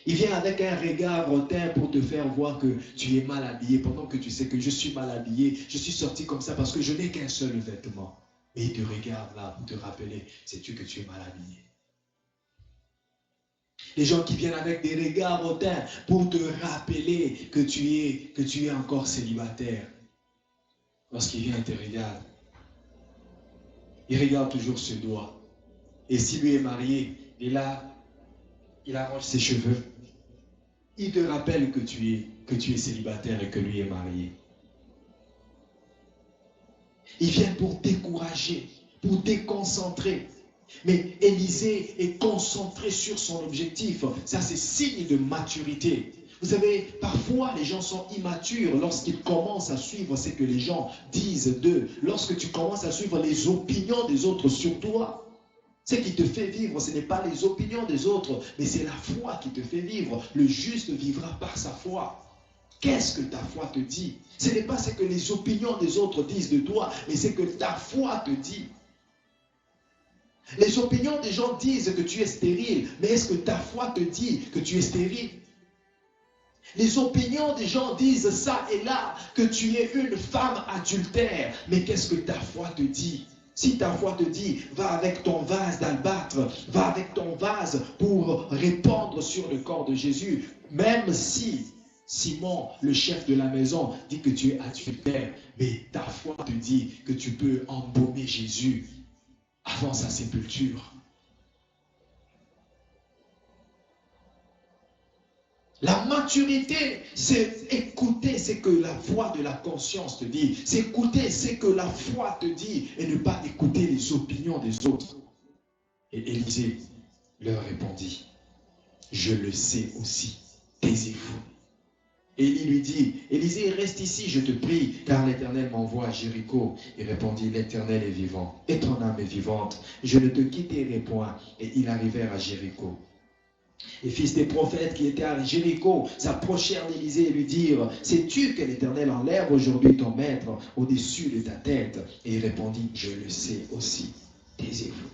Il vient avec un regard hautain pour te faire voir que tu es mal habillé, pendant que tu sais que je suis mal habillé, je suis sorti comme ça parce que je n'ai qu'un seul vêtement. Et il te regarde là pour te rappeler, sais-tu que tu es mal habillé? Les gens qui viennent avec des regards hautains pour te rappeler que tu es encore célibataire. Lorsqu'il vient et te regarde, il regarde toujours ce doigt. Et s'il lui est marié, il arrange ses cheveux. Il te rappelle que tu es célibataire et que lui est marié. Il vient pour décourager, pour déconcentrer. Mais Élisée est concentré sur son objectif. Ça, c'est signe de maturité. Vous savez, parfois, les gens sont immatures lorsqu'ils commencent à suivre ce que les gens disent d'eux. Lorsque tu commences à suivre les opinions des autres sur toi. Ce qui te fait vivre, ce n'est pas les opinions des autres, mais c'est la foi qui te fait vivre. Le juste vivra par sa foi. Qu'est-ce que ta foi te dit? Ce n'est pas ce que les opinions des autres disent de toi, mais c'est que ta foi te dit. Les opinions des gens disent que tu es stérile, mais est-ce que ta foi te dit que tu es stérile? Les opinions des gens disent ça et là, que tu es une femme adultère, mais qu'est-ce que ta foi te dit? Si ta foi te dit, va avec ton vase d'albâtre, va avec ton vase pour répandre sur le corps de Jésus, même si Simon, le chef de la maison, dit que tu es adultère, mais ta foi te dit que tu peux embaumer Jésus avant sa sépulture. La maturité, c'est écouter ce que la voix de la conscience te dit. C'est écouter ce que la foi te dit et ne pas écouter les opinions des autres. Et Élisée leur répondit, je le sais aussi, taisez-vous. Élie lui dit, Élisée, reste ici, je te prie, car l'Éternel m'envoie à Jéricho. Il répondit, l'Éternel est vivant, et ton âme est vivante, je ne te quitterai point. Et ils arrivèrent à Jéricho. Les fils des prophètes qui étaient à Jéricho s'approchèrent d'Élisée et lui dirent, sais-tu que l'Éternel enlève aujourd'hui ton maître au-dessus de ta tête? Et il répondit, je le sais aussi, taisez-vous.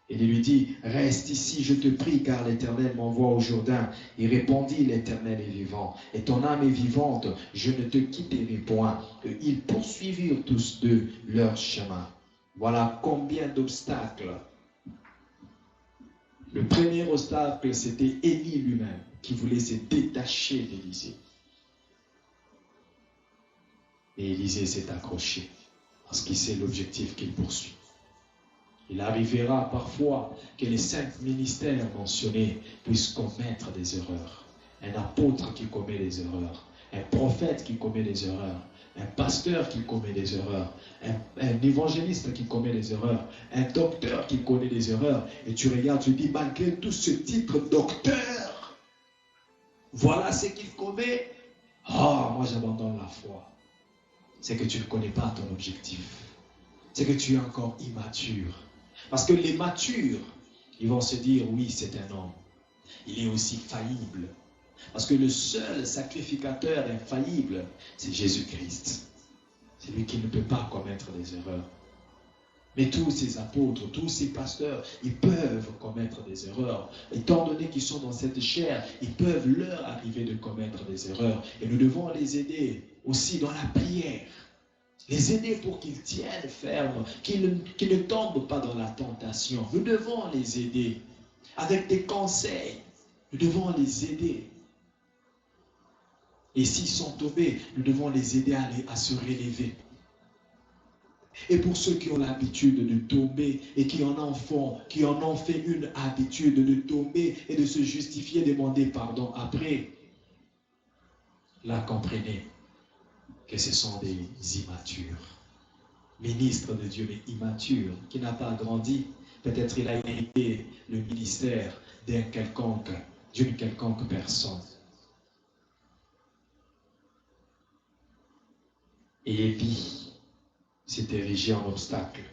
Et il lui dit, reste ici, je te prie, car l'Éternel m'envoie au Jourdain. Il répondit, l'Éternel est vivant, et ton âme est vivante, je ne te quitterai point. Et ils poursuivirent tous deux leur chemin. Voilà combien d'obstacles. Le premier obstacle, c'était Élie lui-même, qui voulait se détacher d'Élisée. Et Élisée s'est accroché, parce qu'il sait l'objectif qu'il poursuit. Il arrivera parfois que les 5 ministères mentionnés puissent commettre des erreurs. Un apôtre qui commet des erreurs, un prophète qui commet des erreurs, un pasteur qui commet des erreurs, un évangéliste qui commet des erreurs, un docteur qui commet des erreurs. Et tu regardes, tu dis, malgré tout ce titre docteur, voilà ce qu'il commet. Ah, moi j'abandonne la foi. C'est que tu ne connais pas ton objectif. C'est que tu es encore immature. Parce que les matures, ils vont se dire, oui, c'est un homme. Il est aussi faillible. Parce que le seul sacrificateur infaillible, c'est Jésus-Christ. C'est lui qui ne peut pas commettre des erreurs. Mais tous ces apôtres, tous ces pasteurs, ils peuvent commettre des erreurs. Étant donné qu'ils sont dans cette chair, ils peuvent leur arriver de commettre des erreurs. Et nous devons les aider aussi dans la prière. Les aider pour qu'ils tiennent ferme, qu'ils ne tombent pas dans la tentation. Nous devons les aider avec des conseils. Nous devons les aider. Et s'ils sont tombés, nous devons les aider à se relever. Et pour ceux qui ont l'habitude de tomber et qui en ont fait une habitude de tomber et de se justifier, demander pardon après, là comprenez que ce sont des immatures. Ministre de Dieu, mais immature, qui n'a pas grandi. Peut-être il a hérité le ministère d'une quelconque personne. Et Élie s'est érigé en obstacle.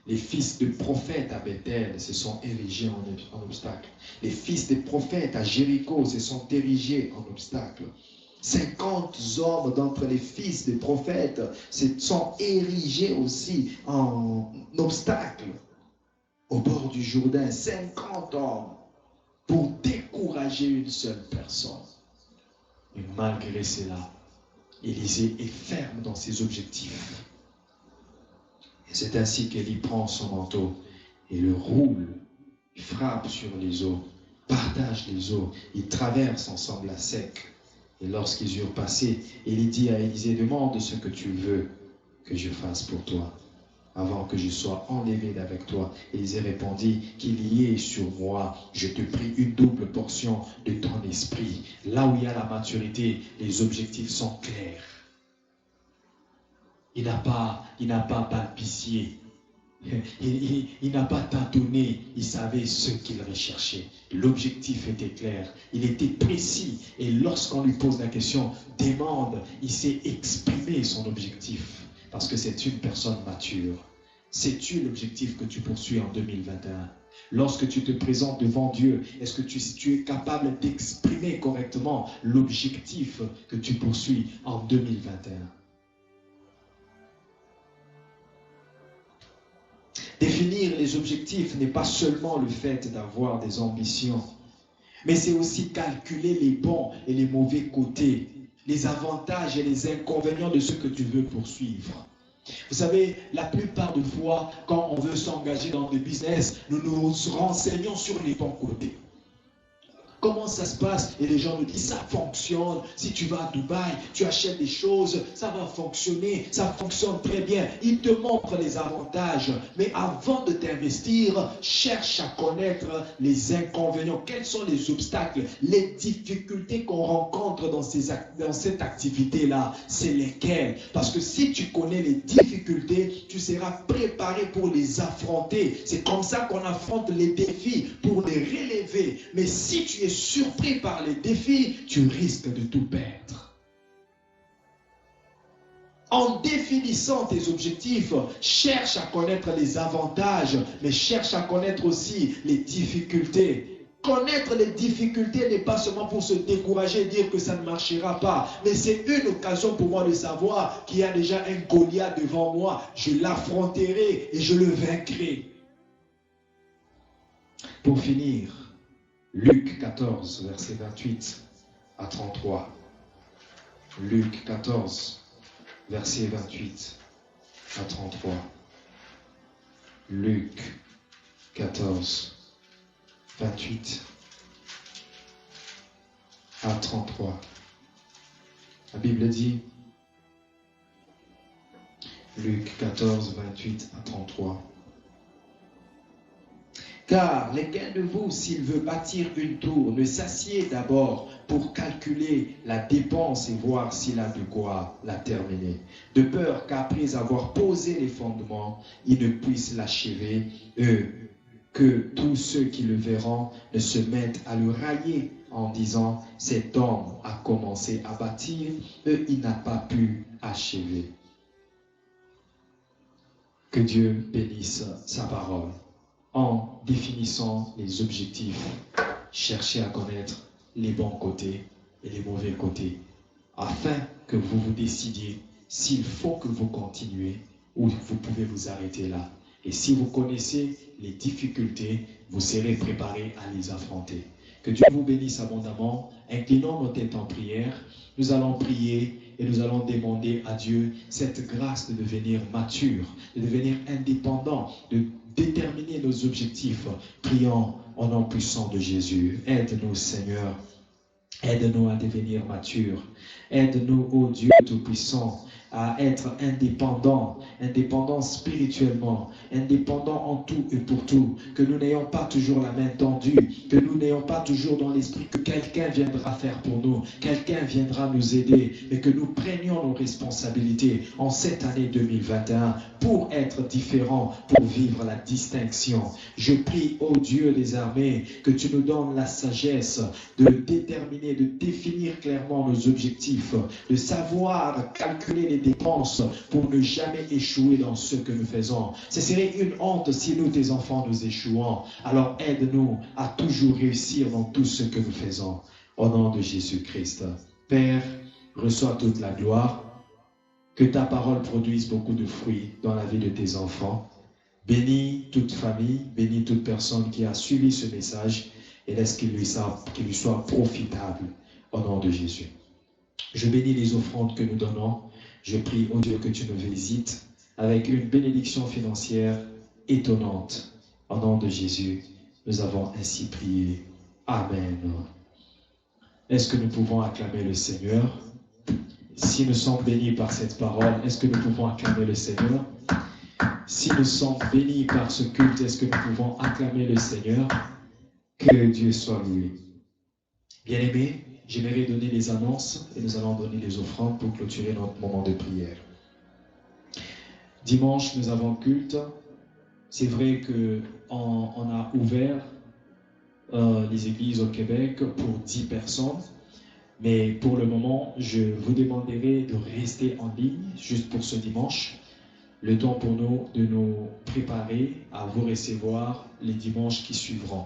Les fils de prophètes à Bethel se sont érigés en obstacle. Les fils des prophètes à Jéricho se sont érigés en obstacle. 50 hommes d'entre les fils des prophètes se sont érigés aussi en obstacle au bord du Jourdain. 50 hommes pour décourager une seule personne. Et malgré cela, Élisée est ferme dans ses objectifs. Et c'est ainsi qu'Élie prend son manteau et le roule, il frappe sur les eaux, partage les eaux, il traverse ensemble à sec. Et lorsqu'ils eurent passé, Élie dit à Élisée, demande ce que tu veux que je fasse pour toi, avant que je sois enlevé d'avec toi. Élisée répondit, qu'il y ait sur moi, je te prie, une double portion de ton esprit. Là où il y a la maturité, les objectifs sont clairs. Il n'a pas balbutié. Il n'a pas tâtonné, il savait ce qu'il recherchait. L'objectif était clair, il était précis. Et lorsqu'on lui pose la question, demande, il sait exprimer son objectif. Parce que c'est une personne mature. Sais-tu l'objectif que tu poursuis en 2021? Lorsque tu te présentes devant Dieu, est-ce que tu es capable d'exprimer correctement l'objectif que tu poursuis en 2021? Définir les objectifs n'est pas seulement le fait d'avoir des ambitions, mais c'est aussi calculer les bons et les mauvais côtés, les avantages et les inconvénients de ce que tu veux poursuivre. Vous savez, la plupart des fois, quand on veut s'engager dans le business, nous nous renseignons sur les bons côtés. comment ça se passe? Et les gens nous disent, ça fonctionne. Si tu vas à Dubaï, tu achètes des choses, ça va fonctionner, ça fonctionne très bien. Ils te montrent les avantages. Mais avant de t'investir, cherche à connaître les inconvénients. Quels sont les obstacles, les difficultés qu'on rencontre dans cette activité-là? C'est lesquelles? Parce que si tu connais les difficultés, tu seras préparé pour les affronter. C'est comme ça qu'on affronte les défis, pour les relever. Mais si tu es surpris par les défis, tu risques de tout perdre. En définissant tes objectifs, cherche à connaître les avantages, mais cherche à connaître aussi les difficultés. Connaître les difficultés n'est pas seulement pour se décourager et dire que ça ne marchera pas, mais c'est une occasion pour moi de savoir qu'il y a déjà un Goliath devant moi. Je l'affronterai et je le vaincrai. Pour finir, Luc 14, verset 28 à 33. Luc 14, verset 28 à 33. Luc 14, 28 à 33. La Bible dit, Luc 14, 28 à 33. Car lequel de vous, s'il veut bâtir une tour, ne s'assied d'abord pour calculer la dépense et voir s'il a de quoi la terminer, de peur qu'après avoir posé les fondements, il ne puisse l'achever, que tous ceux qui le verront ne se mettent à le railler en disant, cet homme a commencé à bâtir, il n'a pas pu achever. Que Dieu bénisse sa parole. En définissant les objectifs, cherchez à connaître les bons côtés et les mauvais côtés, afin que vous vous décidiez s'il faut que vous continuez ou vous pouvez vous arrêter là. Et si vous connaissez les difficultés, vous serez préparé à les affronter. Que Dieu vous bénisse abondamment. Inclinons nos têtes en prière. Nous allons prier et nous allons demander à Dieu cette grâce de devenir mature, de devenir indépendant, de déterminer nos objectifs. Prions au nom puissant de Jésus. Aide-nous, Seigneur. Aide-nous à devenir matures. Aide-nous, ô Dieu Tout-Puissant, à être indépendants spirituellement, indépendants en tout et pour tout, que nous n'ayons pas toujours la main tendue, que nous n'ayons pas toujours dans l'esprit que quelqu'un viendra faire pour nous, quelqu'un viendra nous aider, mais que nous prenions nos responsabilités en cette année 2021 pour être différents, pour vivre la distinction. Je prie, ô Dieu des armées, que tu nous donnes la sagesse de déterminer, de définir clairement nos objectifs, de savoir calculer les dépenses pour ne jamais échouer dans ce que nous faisons. Ce serait une honte si nous, tes enfants, nous échouons. Alors aide-nous à toujours réussir dans tout ce que nous faisons. Au nom de Jésus-Christ. Père, reçois toute la gloire. Que ta parole produise beaucoup de fruits dans la vie de tes enfants. Bénis toute famille, bénis toute personne qui a suivi ce message et laisse qu'il lui soit profitable au nom de Jésus. Je bénis les offrandes que nous donnons. Je prie, ô Dieu, que tu nous visites avec une bénédiction financière étonnante. Au nom de Jésus, nous avons ainsi prié. Amen. Est-ce que nous pouvons acclamer le Seigneur? Si nous sommes bénis par cette parole, est-ce que nous pouvons acclamer le Seigneur? Si nous sommes bénis par ce culte, est-ce que nous pouvons acclamer le Seigneur? Que Dieu soit loué. Bien-aimés, j'aimerais donner les annonces et nous allons donner les offrandes pour clôturer notre moment de prière. Dimanche, nous avons culte. C'est vrai qu'on a ouvert les églises au Québec pour 10 personnes. Mais pour le moment, je vous demanderai de rester en ligne juste pour ce dimanche. Le temps pour nous de nous préparer à vous recevoir les dimanches qui suivront.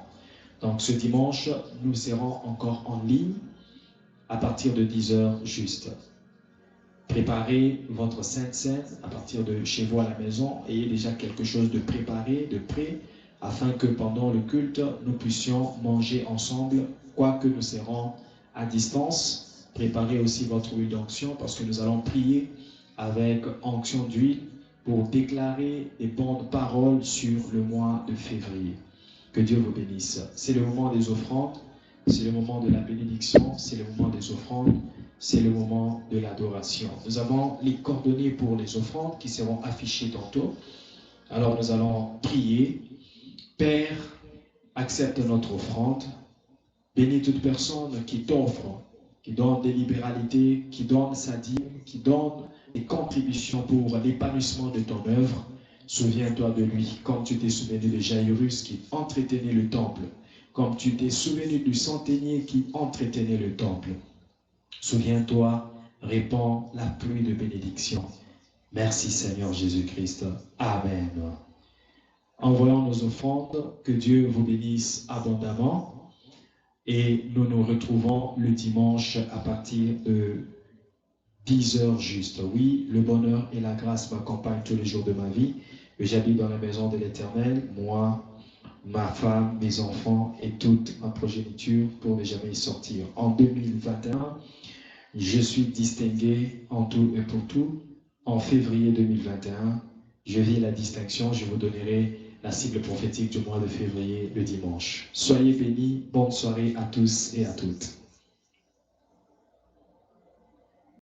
Donc ce dimanche, nous serons encore en ligne à partir de 10h juste. Préparez votre Sainte Seine à partir de chez vous à la maison. Ayez déjà quelque chose de préparé, de prêt, afin que pendant le culte, nous puissions manger ensemble, quoique nous serons à distance. Préparez aussi votre huile d'onction parce que nous allons prier avec onction d'huile pour déclarer des bonnes paroles sur le mois de février. Que Dieu vous bénisse. C'est le moment des offrandes. c'est le moment de la bénédiction, c'est le moment des offrandes, c'est le moment de l'adoration. Nous avons les coordonnées pour les offrandes qui seront affichées tantôt. Alors nous allons prier. Père, accepte notre offrande. Bénis toute personne qui t'offre, qui donne des libéralités, qui donne sa dîme, qui donne des contributions pour l'épanouissement de ton œuvre. Souviens-toi de lui, comme tu t'es souvenu de Jairus qui entretenait le temple, comme tu t'es souvenu du centenier qui entretenait le temple. Souviens-toi, répands la pluie de bénédiction. Merci Seigneur Jésus-Christ. Amen. Envoyons nos offrandes, que Dieu vous bénisse abondamment et nous nous retrouvons le dimanche à partir de 10 heures juste. Oui, le bonheur et la grâce m'accompagnent tous les jours de ma vie. J'habite dans la maison de l'Éternel, moi, ma femme, mes enfants et toute ma progéniture pour ne jamais y sortir. En 2021, je suis distingué en tout et pour tout. En février 2021, je vis la distinction. Je vous donnerai la cible prophétique du mois de février le dimanche. Soyez bénis. Bonne soirée à tous et à toutes.